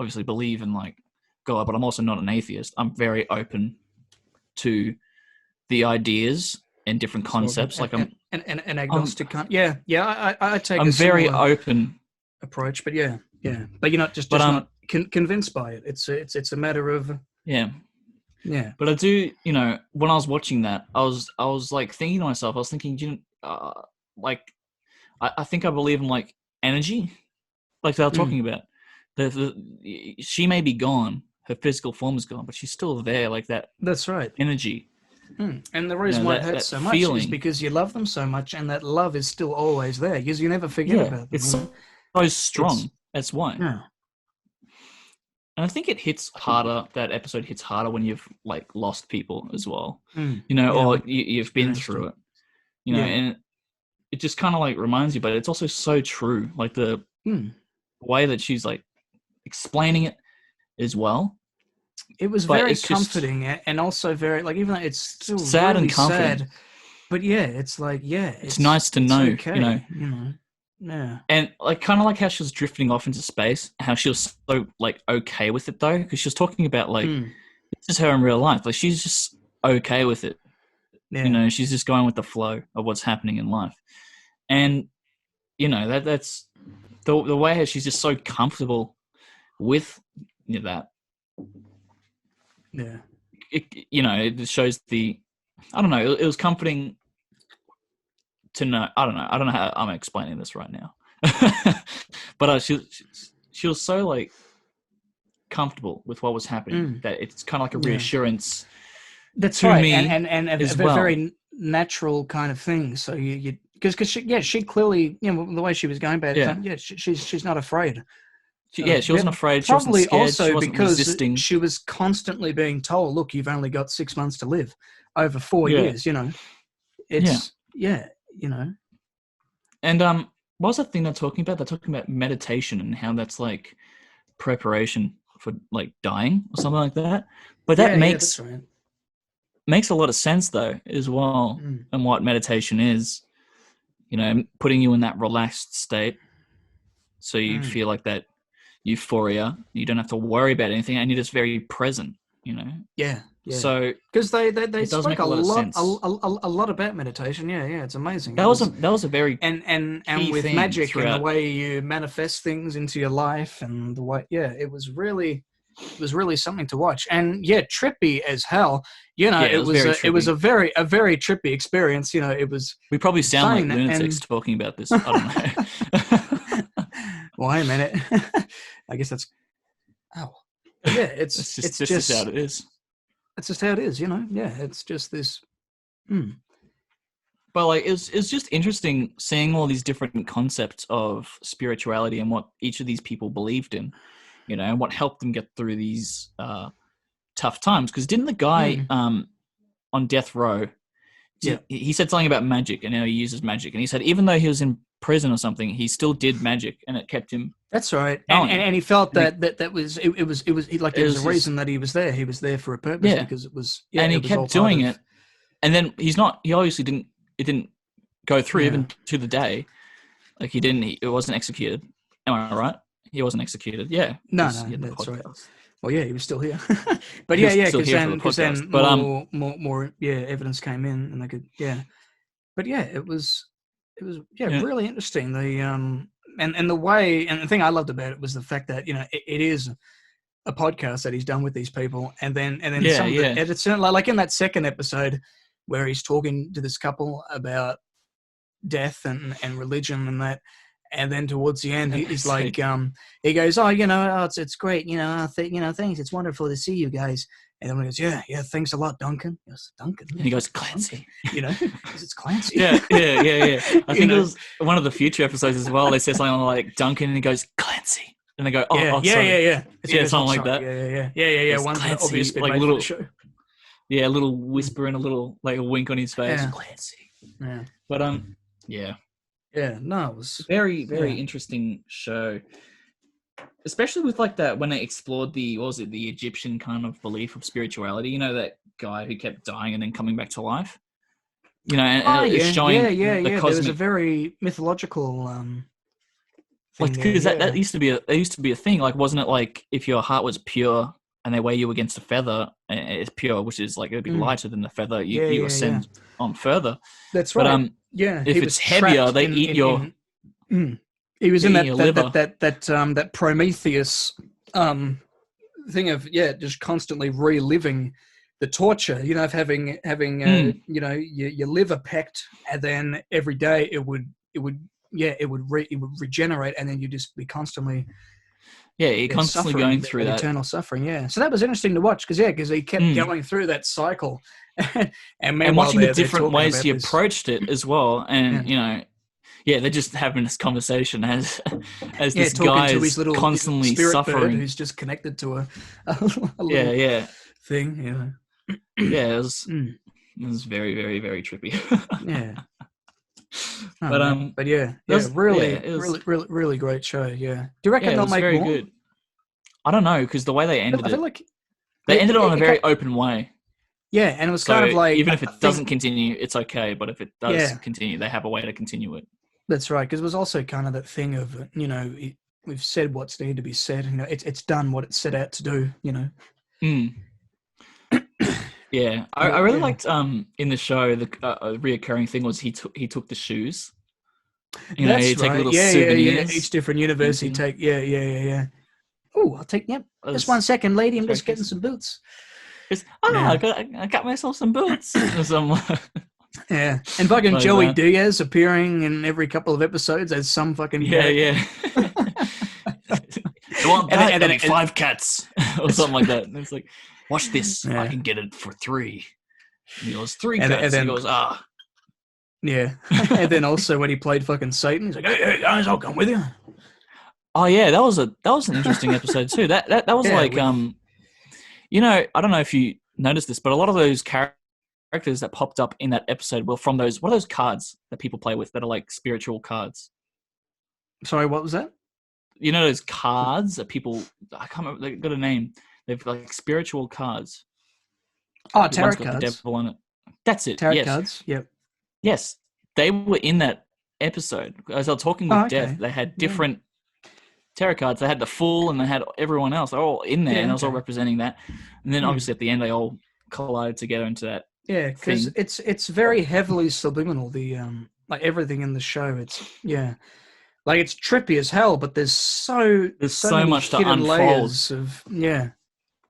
obviously believe in like God, but I'm also not an atheist. I'm very open to the ideas and different concepts. Like I'm an agnostic. I take. I'm very open approach, but but you're not just not convinced by it. It's a matter of But I do, when I was watching that, I was like thinking to myself, I was thinking, like I think I believe in like energy, like they were talking about. She may be gone, her physical form is gone, but she's still there, like that. That's right. Energy. And the reason why it hurts so much is because you love them so much, and that love is still always there, because you never forget about them. It's so strong. That's why. Yeah. And I think it hits harder. That episode hits harder when you've like lost people as well, or you've been through it, and it just kind of like reminds you. But it's also so true, like the way that she's like explaining it as well. It was very comforting, and also very like, even though it's still sad really and comforting. Sad, but it's like it's nice to know, okay, Yeah. And like kind of like how she was drifting off into space, how she was so like okay with it though, because she was talking about like this is her in real life, like she's just okay with it. She's just going with the flow of what's happening in life, and that's the way how she's just so comfortable with that. It shows I don't know, it was comforting to know. I don't know how I'm explaining this right now. But she was so like comfortable with what was happening that it's kind of like a reassurance. That's to right. me and a very natural kind of thing. So you because she clearly, the way she was going about it, she's not afraid. She wasn't afraid. She Probably wasn't scared. Also she wasn't because resisting. She was constantly being told, "Look, you've only got 6 months to live, over 4 years." It's And what was that thing they're talking about? They're talking about meditation and how that's like preparation for like dying or something like that. But that makes a lot of sense though as well, and what meditation is. Putting you in that relaxed state, so you feel like that euphoria. You don't have to worry about anything, and you're just very present. So because they spoke a lot about meditation. It's amazing. That was a very and with magic and the way you manifest things into your life, and the way it was really something to watch, and trippy as hell. It was a very trippy experience. It was. We probably sound like lunatics talking about this. I don't know. Wait a minute. I guess that's. Oh, yeah. It's just how it is. That's just how it is, it's just this. But like, it's just interesting seeing all these different concepts of spirituality and what each of these people believed in, and what helped them get through these tough times. Because didn't the guy on death row, he said something about magic and how he uses magic, and he said even though he was in prison or something, he still did magic, and it kept him. That's right, and he felt that was like there was a reason that he was there. He was there for a purpose, because it was. And he kept doing it, and then he obviously didn't. It didn't go through even to the day. Like it wasn't executed. Am I right? He wasn't executed. Yeah. No, that's right. Well, yeah, he was still here. But yeah, because then more evidence came in, and they could But yeah, it was really interesting. The and the way, and the thing I loved about it was the fact that it is a podcast that he's done with these people, and then some of the edits, like in that second episode where he's talking to this couple about death and religion and that, and then towards the end he's like he goes, it's great, thanks, it's wonderful to see you guys. And then he goes, yeah, thanks a lot, Duncan. Yes, Duncan. And he goes, Clancy. Because it's Clancy. Yeah. I think it was one of the future episodes as well. They say something like Duncan, and he goes, Clancy. And they go, sorry. Yeah. Something like that. Yeah. One's an obvious bit like little show. Yeah, a little whisper and a little like a wink on his face. Yeah. Clancy. Yeah. But yeah. Yeah, no, it was very interesting show. Especially with like that when they explored the Egyptian kind of belief of spirituality. That guy who kept dying and then coming back to life. And it's showing the cosmic. There was a very mythological like because that used to be a thing. Like, wasn't it like if your heart was pure and they weigh you against a feather, it's pure, which is like it would be lighter than the feather. You ascend on further. That's right. But if it's heavier, they eat your. He was in that Prometheus thing of just constantly reliving the torture, of having your liver pecked, and then every day it would regenerate, and then you just be constantly constantly going through that eternal suffering. Yeah, so that was interesting to watch because he kept going through that cycle, and watching the different ways he approached it as well, and they're just having this conversation as this guy is constantly suffering, who's just connected to a little thing. Yeah, it was very, very, very trippy. Yeah. Really great show. Yeah. Do you reckon they'll make more? Good. I don't know, because the way they ended they ended it on a very open way. Yeah, and it was kind of like even if it doesn't continue, it's okay. But if it does continue, they have a way to continue it. That's right, because it was also kind of that thing of we've said what's needed to be said. It's done what it set out to do. Yeah, I really liked in the show the reoccurring thing was he took the shoes. That's take right. Little souvenirs. Each different universe he take. Yeah. Oh, I'll take. Yep. Just 1 second, lady. I'm just getting some boots. I got myself some boots. Yeah, and fucking Joey Diaz appearing in every couple of episodes as some fucking yeah. And then 5 cats or something like that. And it's like, watch this. I can get it for 3. And he goes 3 cats. And then, he goes Yeah, and then also when he played fucking Satan, he's like, "Hey guys, I'll come with you." Oh yeah, that was an interesting episode too. That was I don't know if you noticed this, but a lot of those characters that popped up in that episode were from those. What are those cards that people play with that are like spiritual cards? Sorry, what was that? Those cards that people, I can't remember. They've got a name. They've like spiritual cards. Oh, tarot cards. The devil on it. That's it. Tarot cards. Yep. Yes, they were in that episode. As I was talking with Death, they had different tarot cards. They had the Fool and they had everyone else. They're all in there, and I was all representing that. And then obviously at the end, they all collided together into that. Yeah, because it's very heavily subliminal. The like everything in the show. It's like it's trippy as hell, but there's so much to unfold. Layers of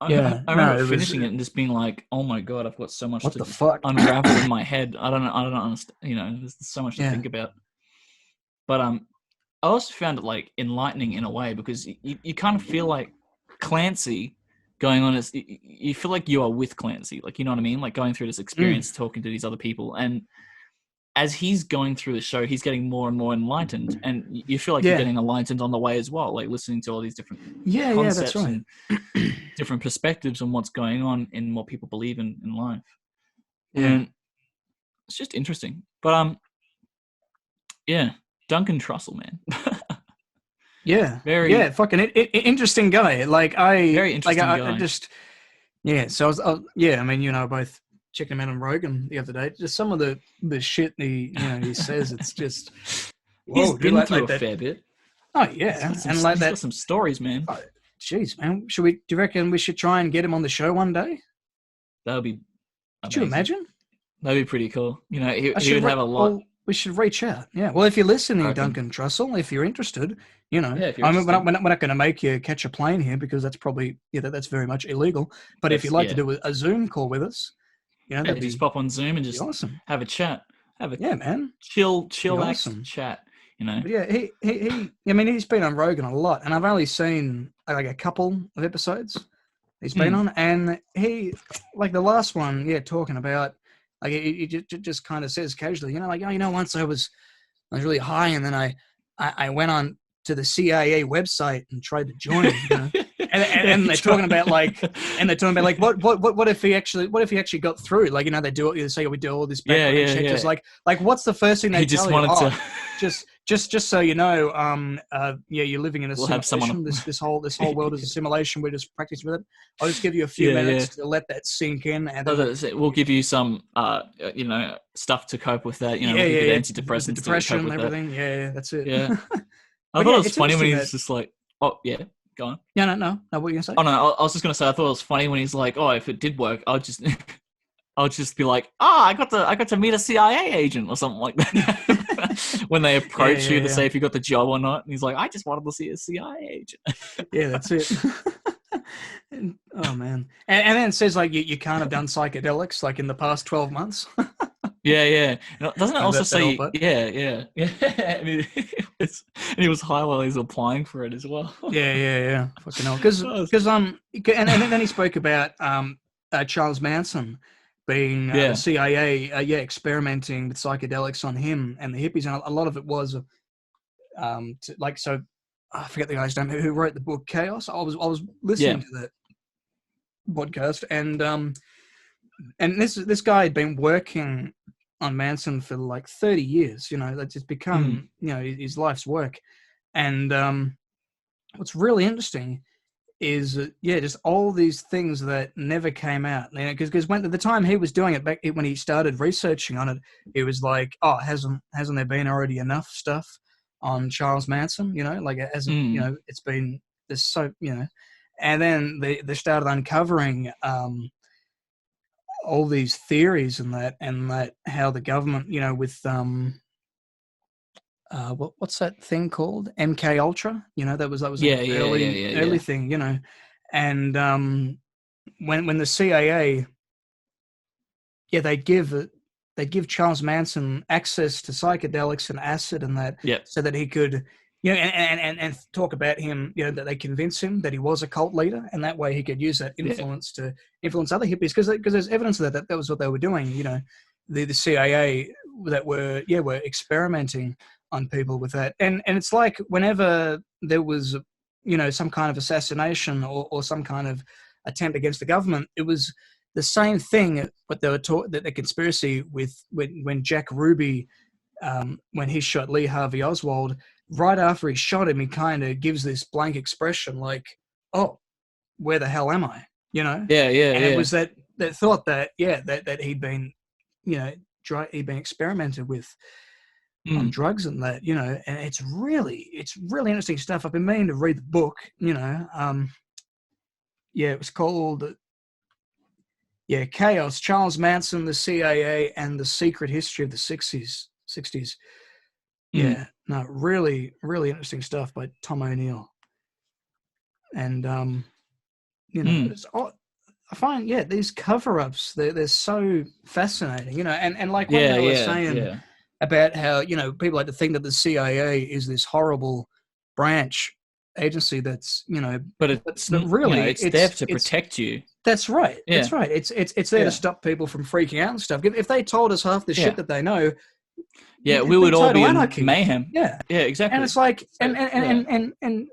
I remember finishing it and just being like, "Oh my god, I've got so much to unravel in my head." I don't understand. There's so much to think about. But I also found it like enlightening in a way because you kind of feel like Clancy going on. You feel like you are with Clancy, like you know what I mean, like going through this experience, talking to these other people, and as he's going through the show, he's getting more and more enlightened, and you feel like you're getting enlightened on the way as well, like listening to all these different concepts that's right. and different perspectives on what's going on and what people believe in life. And it's just interesting. But Duncan Trussell, man. Very fucking interesting guy. Very interesting guy. I just so I was I mean, you know, both checking him out on Rogan the other day. Just some of the shit he says. It's just he's been through a fair bit. Oh yeah, he's got some stories, man. Jeez, man. Do you reckon we should try and get him on the show one day? That would be amazing. Could you imagine? That'd be pretty cool. You know, he would have a lot. Well, we should reach out. Yeah. Well, if you're listening, Duncan Trussell, if you're interested, you know, if you're interested. we're not going to make you catch a plane here because that's probably that's very much illegal. But if you'd like to do a Zoom call with us, you know, that'd just pop on Zoom and just awesome. Have a chat. Man. Chillax chat. You know. But yeah, he. I mean, he's been on Rogan a lot, and I've only seen like a couple of episodes he's been on, and he, like the last one, talking about, like he just kind of says casually, you know, like, oh, once I was really high, and then I went on to the CIA website and tried to join, you know. And they're talking about like, what if he actually got through? Like, you know, they say we do all this background check. Just like what's the first thing they tell you? Just so you know, you're living in a simulation. This whole world is a simulation. We're just practicing with it. I'll just give you a few minutes to let that sink in, and then we'll give you some, stuff to cope with that. You know, we'll give you antidepressants, depression, and everything. Yeah, that's it. Yeah, I thought it was funny when he's just like, oh yeah. Go on. Yeah, no. What were you gonna say? Oh no, I was just gonna say I thought it was funny when he's like, "Oh, if it did work, I'll just be like, I got to meet a CIA agent or something like that." When they approach you to say if you got the job or not, and he's like, "I just wanted to see a CIA agent." Yeah, that's it. Oh man, and then it says like you can't have done psychedelics like in the past 12 months. Yeah. Doesn't it also say? Yeah. And he was high while he was applying for it as well. Yeah. Fucking hell. Because and then he spoke about Charles Manson being the CIA, experimenting with psychedelics on him and the hippies, and a lot of it was, I forget the guy's name who wrote the book Chaos. I was listening to that podcast, and this guy had been working on Manson for like 30 years, you know, that's just become, his life's work. And what's really interesting is, just all these things that never came out, you know, because when at the time he was doing it, back when he started researching on it, it was like, oh, hasn't there been already enough stuff on Charles Manson, you know, like it hasn't, you know, it's been, there's so, you know, and then they started uncovering, all these theories and that how the government, you know, with what's that thing called, MK Ultra, you know, that was an early thing, you know, and when the CIA, they'd give Charles Manson access to psychedelics and acid and that, so that he could, you know, and talk about him, you know, that they convince him that he was a cult leader, and that way he could use that influence to influence other hippies, because there's evidence of that was what they were doing, you know, the CIA that were experimenting on people with that, and it's like whenever there was, you know, some kind of assassination or some kind of attempt against the government, it was the same thing, but they were taught that the conspiracy with when Jack Ruby, when he shot Lee Harvey Oswald, right after he shot him, he kind of gives this blank expression like, oh, where the hell am I? You know? Yeah. And it was that thought that he'd been, you know, he'd been experimented with on drugs and that, you know, and it's really interesting stuff. I've been meaning to read the book, you know. It was called Chaos, Charles Manson, the CIA, and the Secret History of the 60s. Yeah, no, really interesting stuff by Tom O'Neill. And you know, I find these cover-ups, they're so fascinating, you know, and like what they were saying about how, you know, people like to think that the CIA is this horrible branch agency that's, you know, but it's really, you know, it's there to protect you. That's right. Yeah. That's right. It's there to stop people from freaking out and stuff. If they told us half the shit that they know, we would all be in mayhem. Yeah, exactly. And it's like, and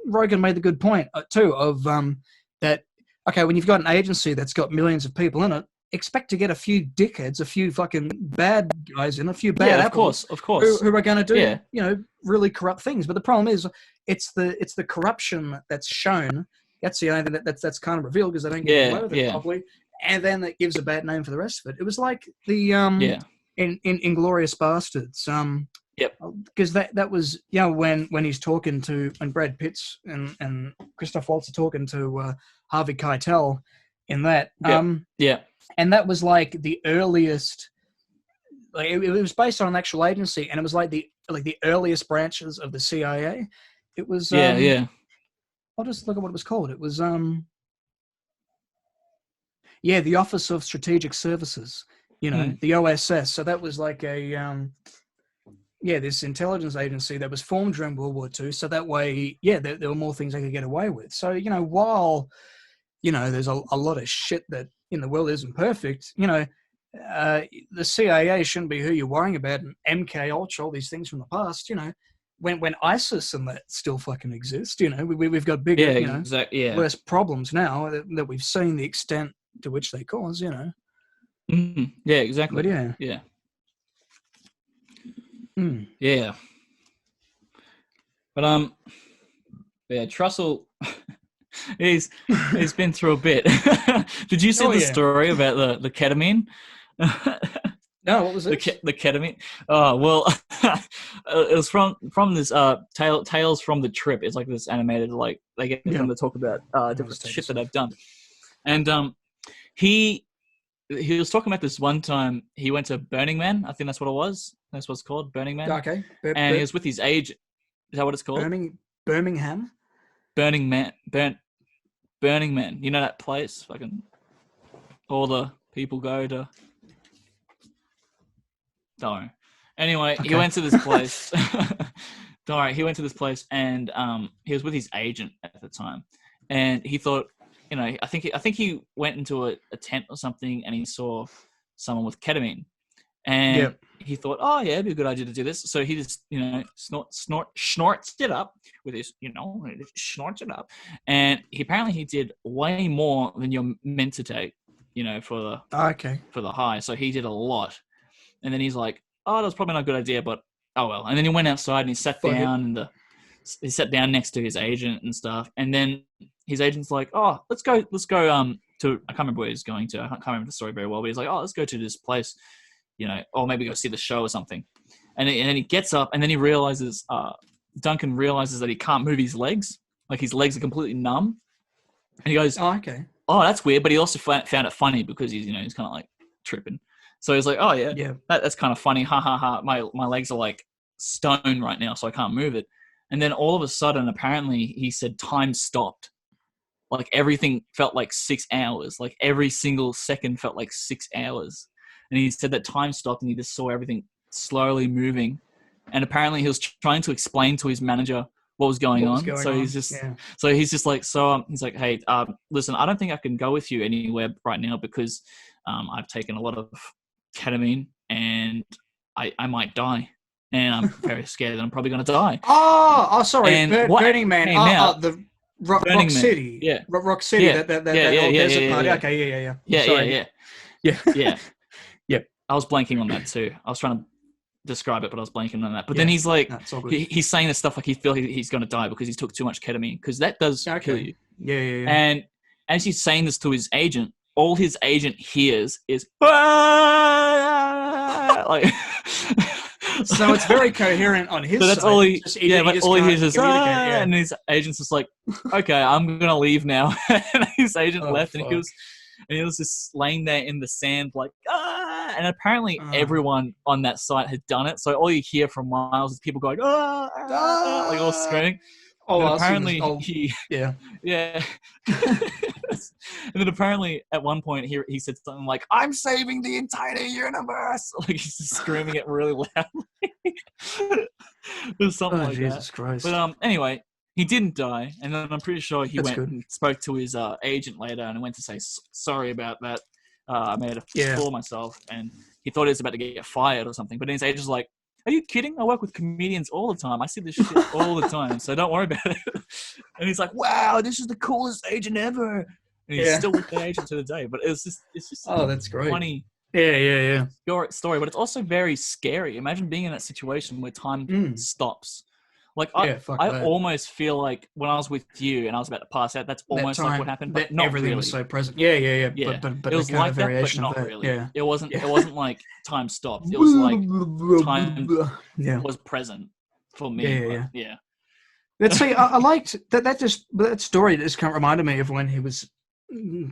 Rogan made the good point too of that. Okay, when you've got an agency that's got millions of people in it, expect to get a few dickheads, a few fucking bad guys in, a few bad apples, of course, who are going to do you know, really corrupt things. But the problem is, it's the corruption that's shown. That's the only thing that's kind of revealed, because they don't get away with it properly, and then that gives a bad name for the rest of it. It was like the in Inglourious Bastards. Yep. Because that was, when he's talking to, when Brad Pitt's and Christoph Waltz are talking to Harvey Keitel in that. Yeah. And that was like the earliest, like it was based on an actual agency, and it was like the earliest branches of the CIA. It was yeah. I'll just look at what it was called. It was the Office of Strategic Services, the OSS. So that was like a this intelligence agency that was formed during World War II. So that way, there were more things they could get away with. So, while, there's a lot of shit that in the world isn't perfect, the CIA shouldn't be who you're worrying about, and MK Ultra, all these things from the past, when ISIS and that still fucking exist, we've got bigger, worse problems now that we've seen the extent to which they cause, Yeah, exactly. But yeah. Yeah. But Trussell, he's been through a bit. Did you see the story about the ketamine? No, what was it? The ketamine. Oh well, it was from this Tales from the Trip. It's like this animated, like they get them to talk about different shit that they've done, and he was talking about this one time he went to Burning Man. I think that's what it was. That's what it's called, Burning Man. Okay. And he was with his agent. Is that what it's called? Birmingham? Burning Man. Burning Man. You know that place? Fucking all the people go to. Don't worry. Anyway, he went to this place. Don't worry. He went to this place, and he was with his agent at the time, and he thought, I think he went into a tent or something, and he saw someone with ketamine, and he thought, oh yeah, it'd be a good idea to do this. So he just, snorts it up with his, snorts it up, and he did way more than you're meant to take, for the high. So he did a lot, and then he's like, oh, that was probably not a good idea, but oh well. And then he went outside and he sat down, and he sat down next to his agent and stuff, and then his agent's like, oh, let's go to, I can't remember where he's going to. I can't remember the story very well, but he's like, oh, let's go to this place, or maybe go see the show or something. And then he gets up, and then he realizes, Duncan realizes that he can't move his legs. Like his legs are completely numb. And he goes, oh, okay. Oh, that's weird. But he also found it funny because he's kind of like tripping. So he's like, oh yeah. That's kind of funny. Ha ha ha. My legs are like stone right now, so I can't move it. And then all of a sudden, apparently, he said time stopped. Like everything felt like 6 hours. Like every single second felt like 6 hours. And he said that time stopped, and he just saw everything slowly moving. And apparently, he was trying to explain to his manager what was going on. He's just like, he's like, hey, listen, I don't think I can go with you anywhere right now because I've taken a lot of ketamine and I might die. And I'm very scared that I'm probably going to die. Oh, sorry. Burning Man. The Rock City. Yeah. Rock City. That desert party. Okay, Yeah. I was blanking on that too. I was trying to describe it, but I was blanking on that. But then he's like, he's saying this stuff like he feels he's going to die because he's took too much ketamine, because that does kill you. Yeah. And as he's saying this to his agent, all his agent hears is like. So it's very coherent on his side. So that's all he. But all he hears is and his agent's just like, okay, I'm gonna leave now. And his agent left, and he was just laying there in the sand, like And apparently everyone on that site had done it. So all you hear from miles is people going like all screaming. Oh, and apparently yeah. And then apparently at one point he said something like, "I'm saving the entire universe!" Like he's just screaming it really loudly. There's something like Jesus that. Christ. But anyway, he didn't die, and then I'm pretty sure he went good. and spoke to his agent later and went to say sorry about that. I made a fool of myself, and he thought he was about to get fired or something. But then his agent's like, "Are you kidding? I work with comedians all the time. I see this shit all the time, so don't worry about it." And he's like, "Wow, this is the coolest agent ever." And he's still with the agent to the day. But it's just that's great. Funny. Yeah. Story, but it's also very scary. Imagine being in that situation where time stops. Like I almost feel like when I was with you and I was about to pass out, that's almost like what happened, but not everything really. was so present. Yeah. But it was like that, but not really. Yeah. It wasn't like time stopped. It was like time was present for me. Yeah. Let's see. I liked that story. Just kind of reminded me of when he was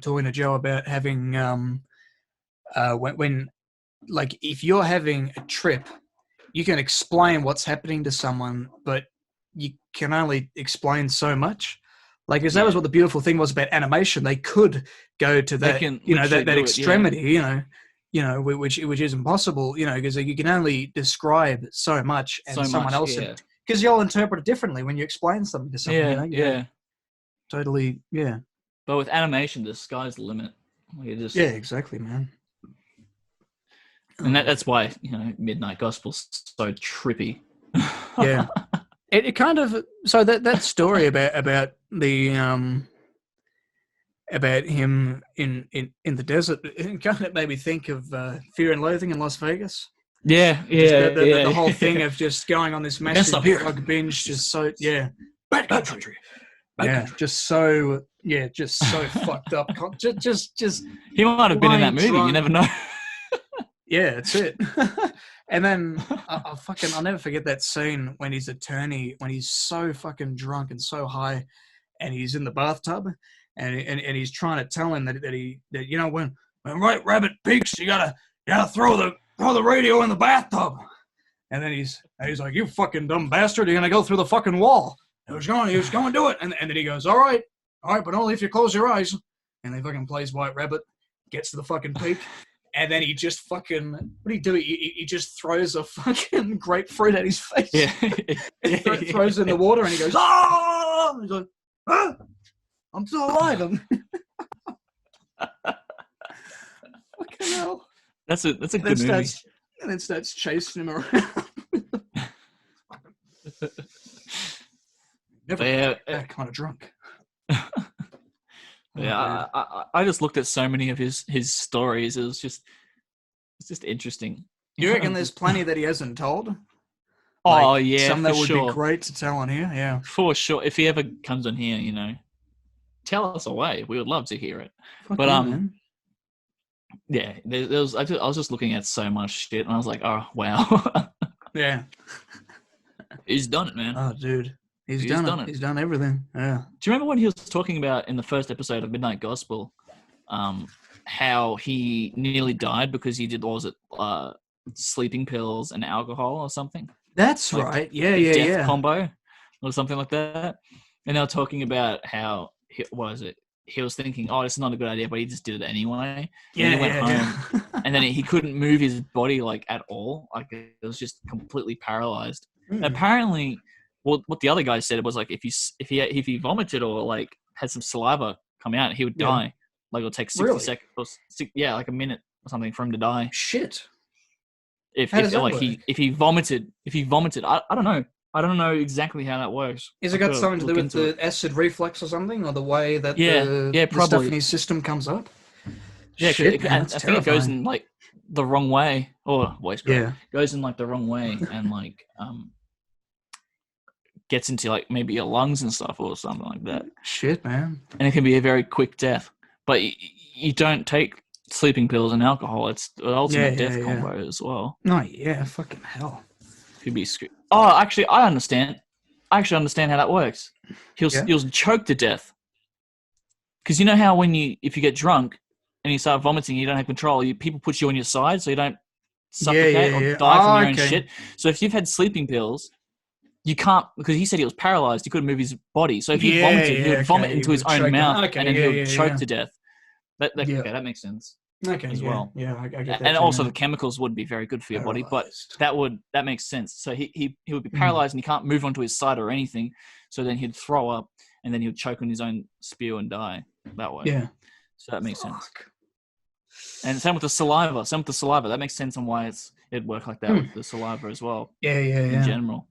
talking to Joe about having when like if you're having a trip, you can explain what's happening to someone, but you can only explain so much. Like, because that was what the beautiful thing was about animation. They could go to that, that extremity, which is impossible, because you can only describe so much, and someone else, because you'll interpret it differently when you explain something to someone. Totally, yeah. But with animation, the sky's the limit. Exactly, man. And that's why Midnight Gospel's so trippy. Yeah. It kind of that story about the about him in the desert, it kind of made me think of Fear and Loathing in Las Vegas. The whole thing of just going on this massive drug binge, just bad country. Just so fucked up. Just he might have been in that movie. Drunk. You never know. Yeah, that's it. And then I'll never forget that scene when his attorney, when he's so fucking drunk and so high, and he's in the bathtub, and he's trying to tell him that when White Rabbit peaks, you gotta throw the radio in the bathtub. And then he's like, "You fucking dumb bastard! You're gonna go through the fucking wall." He was going to do it, and then he goes, "All right, but only if you close your eyes." And he fucking plays White Rabbit, gets to the fucking peak. And then he just fucking, what do you do? He just throws a fucking grapefruit at his face. Yeah. Throws it in the water, and he goes, "Oh!" He's like, "Ah, I'm still alive." Fucking hell. That's a good movie. And then starts chasing him around. Never that kind of drunk. Yeah, I just looked at so many of his stories. It's just interesting. You reckon there's plenty that he hasn't told? Oh yeah, some that would be great to tell on here. Yeah, for sure. If he ever comes on here, tell us away. We would love to hear it. But yeah, I was just looking at so much shit, and I was like, oh wow. Yeah, he's done it, man. Oh, dude. He's done it. He's done everything. Yeah. Do you remember when he was talking about in the first episode of Midnight Gospel, how he nearly died because he did, what was it, sleeping pills and alcohol or something? That's like right. Yeah. Combo or something like that. And they were talking about how he was thinking, oh, this is not a good idea, but he just did it anyway. And he went home, and then he couldn't move his body like at all. Like it was just completely paralyzed. And apparently. Well, what the other guy said was like if he vomited or like had some saliva come out, he would die. Like it'll take 60 seconds, or like a minute or something for him to die. Shit. If he vomited, I don't know. I don't know exactly how that works. Is it got something to do with the acid reflux or something, or the way that the stuff in his system comes up? Yeah, shit, I think it goes in like the wrong way, or goes in like the wrong way, and like gets into like maybe your lungs and stuff or something like that. Shit, man. And it can be a very quick death. But you don't take sleeping pills and alcohol. It's an ultimate death combo as well. No, yeah, fucking hell. Could be screwed. Oh, actually, I understand. I actually understand how that works. He'll choke to death. Because you know how if you get drunk and you start vomiting, you don't have control. People put you on your side so you don't suffocate or die from your own shit. So if you've had sleeping pills, you can't, because he said he was paralyzed. He couldn't move his body. So if he vomited, he would vomit into his own mouth, and then he would choke to death. Okay, that makes sense. Okay, as well. Yeah, I get that. And also the chemicals wouldn't be very good for your body, but that makes sense. So he would be paralyzed and he can't move onto his side or anything. So then he'd throw up, and then he would choke on his own spew and die that way. Yeah. So that makes sense. And same with the saliva. That makes sense on why it'd work like that with the saliva as well. Yeah. In general.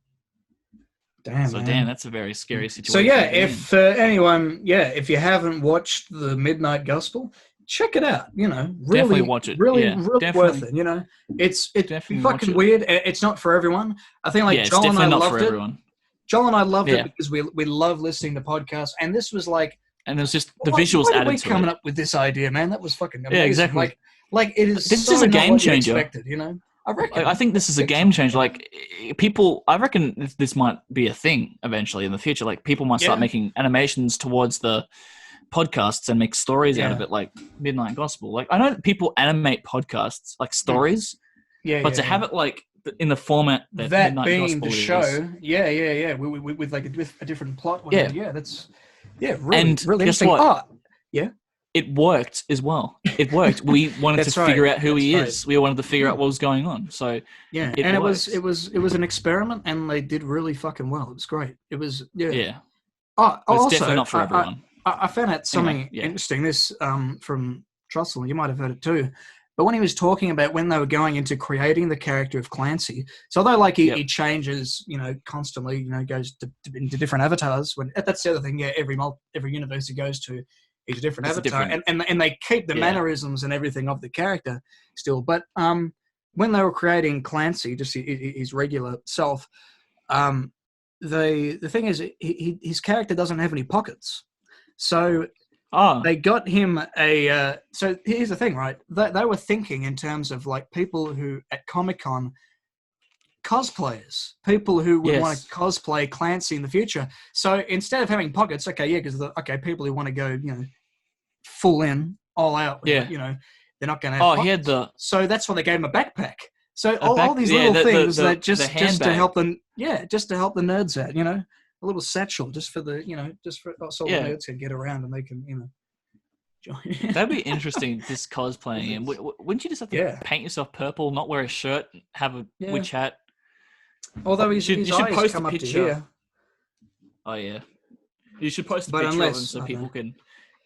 Damn, that's a very scary situation. So yeah, if anyone, if you haven't watched the Midnight Gospel, check it out. Really, definitely watch it. Really worth it. It's fucking weird. It's not for everyone. I think Joel and I loved it. Joel and I loved it because we love listening to podcasts, and this was like, and it was just the visuals added to it. Why did we coming up with this idea, man? That was fucking amazing. Yeah, exactly. Like it is. This is a game changer. Expected, you know. I think this is a game changer. Like people, I reckon this might be a thing eventually in the future. Like people might start making animations towards the podcasts and make stories out of it, like Midnight Gospel. Like I know that people animate podcasts like stories, but to have it like in the format that Midnight being Gospel the is, show, with like a different plot. That's really, and really guess interesting. What? It worked as well. It worked. We wanted to figure out who he is. We wanted to figure out what was going on. So it was an experiment, and they did really fucking well. It was great. It was Oh, it's also, definitely not for everyone. I found out something interesting. This from Trussell. You might have heard it too. But when he was talking about when they were going into creating the character of Clancy, so although like he changes, constantly, goes into different avatars. That's the other thing. Yeah, every universe he goes to, he's a different avatar, and they keep the mannerisms and everything of the character still. But when they were creating Clancy, just his regular self, the thing is, his character doesn't have any pockets, so. They got him a... so here's the thing, right? They were thinking in terms of like people who at Comic-Con, cosplayers, people who would want to cosplay Clancy in the future. So instead of having pockets, because people who want to go, full in, all out, they're not going to have pockets. He had the... So that's why they gave him a backpack. So all these little things that just to help them, just to help the nerds out, a little satchel just for the, so the nerds can get around and they can, join. That'd be interesting, this cosplaying. And wouldn't you just have to paint yourself purple, not wear a shirt, have a witch hat? Although his you should eyes post come a up picture. To here. Oh, yeah. You should post a picture of him so people can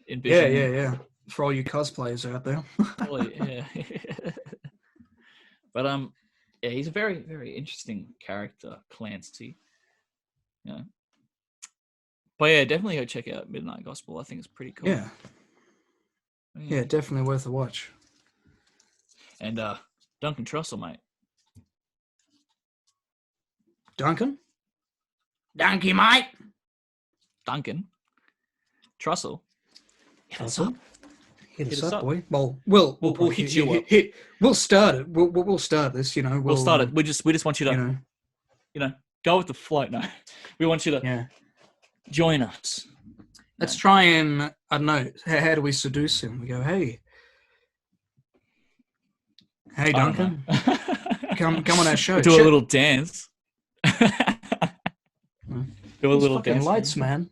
envision him. Yeah. For all you cosplayers out there. But, he's a very, very interesting character, Clancy. Yeah. But yeah, definitely go check out Midnight Gospel. I think it's pretty cool. Yeah, definitely worth a watch. And Duncan Trussell, mate. Duncan, mate. Duncan Trussell. Hit us up. Hit us up, boy. Well, we'll hit you up. We'll start it. We'll start this. We'll start it. We just want you to, go with the flow. No, we want you to join us. Let's try and, I don't know, how do we seduce him? We go, hey Duncan, come on our show. Do a little dance. Do a little dance. Lights, man.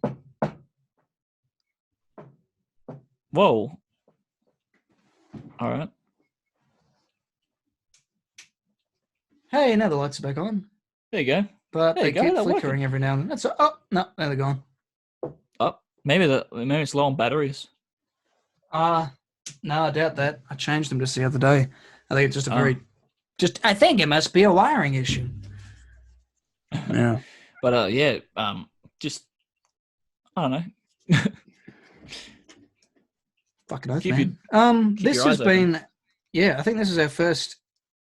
Whoa. All right. Hey, now the lights are back on. There you go. But they keep flickering every now and then. No, they're gone. Oh, maybe it's low on batteries. No, I doubt that. I changed them just the other day. I think it's just I think it must be a wiring issue. Yeah. But just I don't know. Fucking oath, man. This has been I think this is our first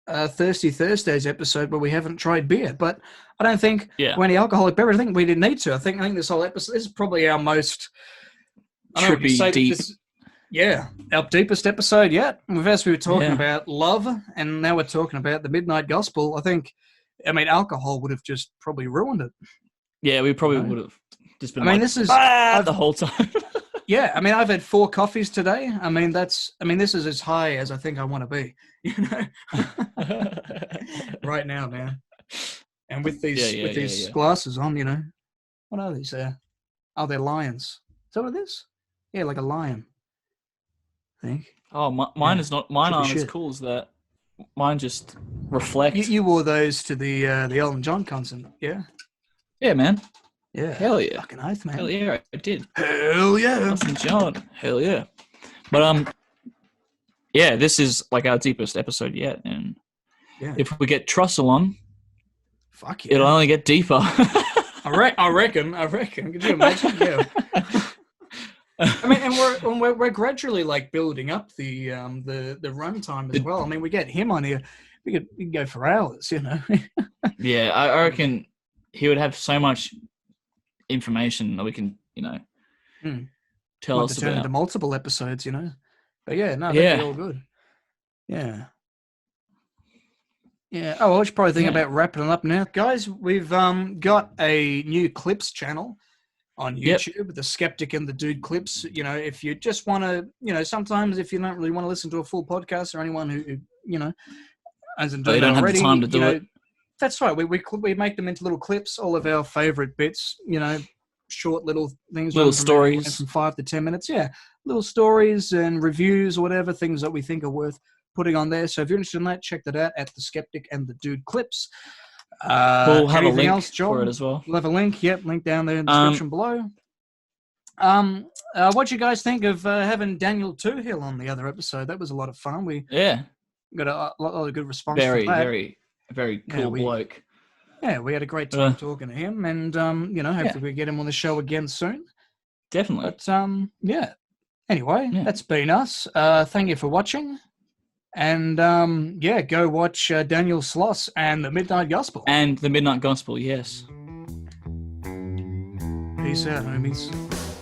Thirsty Thursdays episode where we haven't tried beer, but I don't think any alcoholic beverage. I think we didn't need to. I think this whole episode, this is probably our most trippy, deep. Our deepest episode yet. We were talking about love, and now we're talking about the Midnight Gospel. Alcohol would have just probably ruined it. Yeah, we probably would have just been. This is the whole time. Yeah, I've had 4 coffees today. This is as high as I think I want to be, right now, man. And with these glasses on, what are these? Oh, they're lions. Is that what it is? Yeah, like a lion. I think. Oh, mine is not. Mine aren't as cool as that. Mine just reflect. You wore those to the Elton John concert, yeah? Yeah, man. Yeah. Hell yeah. Fucking oath, man. Hell yeah, I did. Hell yeah. Elton John. Hell yeah. But this is like our deepest episode yet, and if we get Trussell on, fuck yeah, it'll only get deeper. I reckon. Could you imagine? Yeah. And we're gradually like building up the runtime as well. We get him on here, we can go for hours, Yeah, I reckon he would have so much information that we can, tell Might us turn about. into multiple episodes, But yeah, no, that'd be all good. Yeah. Yeah. Oh, I was probably thinking about wrapping it up now, guys. We've got a new clips channel on YouTube, the Skeptic and the Dude clips. If you just want to, sometimes if you don't really want to listen to a full podcast, or anyone who hasn't done that don't already, have the time to do it. That's right. We make them into little clips, all of our favorite bits. Short little things, little stories from 5 to 10 minutes. Yeah, little stories and reviews or whatever, things that we think are worth putting on there. So if you're interested in that, check that out at the Skeptic and the Dude clips. We'll have a link else, Joel? for it as well. We'll have a link. Yep, link down there in the description below. What do you guys think of having Daniel Toohill on the other episode? That was a lot of fun. We got a lot of good response. Very cool bloke. Yeah, we had a great time talking to him, and hopefully we get him on the show again soon. Definitely. But Anyway, that's been us. Thank you for watching, and go watch Daniel Sloss and the Midnight Gospel. And the Midnight Gospel, yes. Peace out, homies.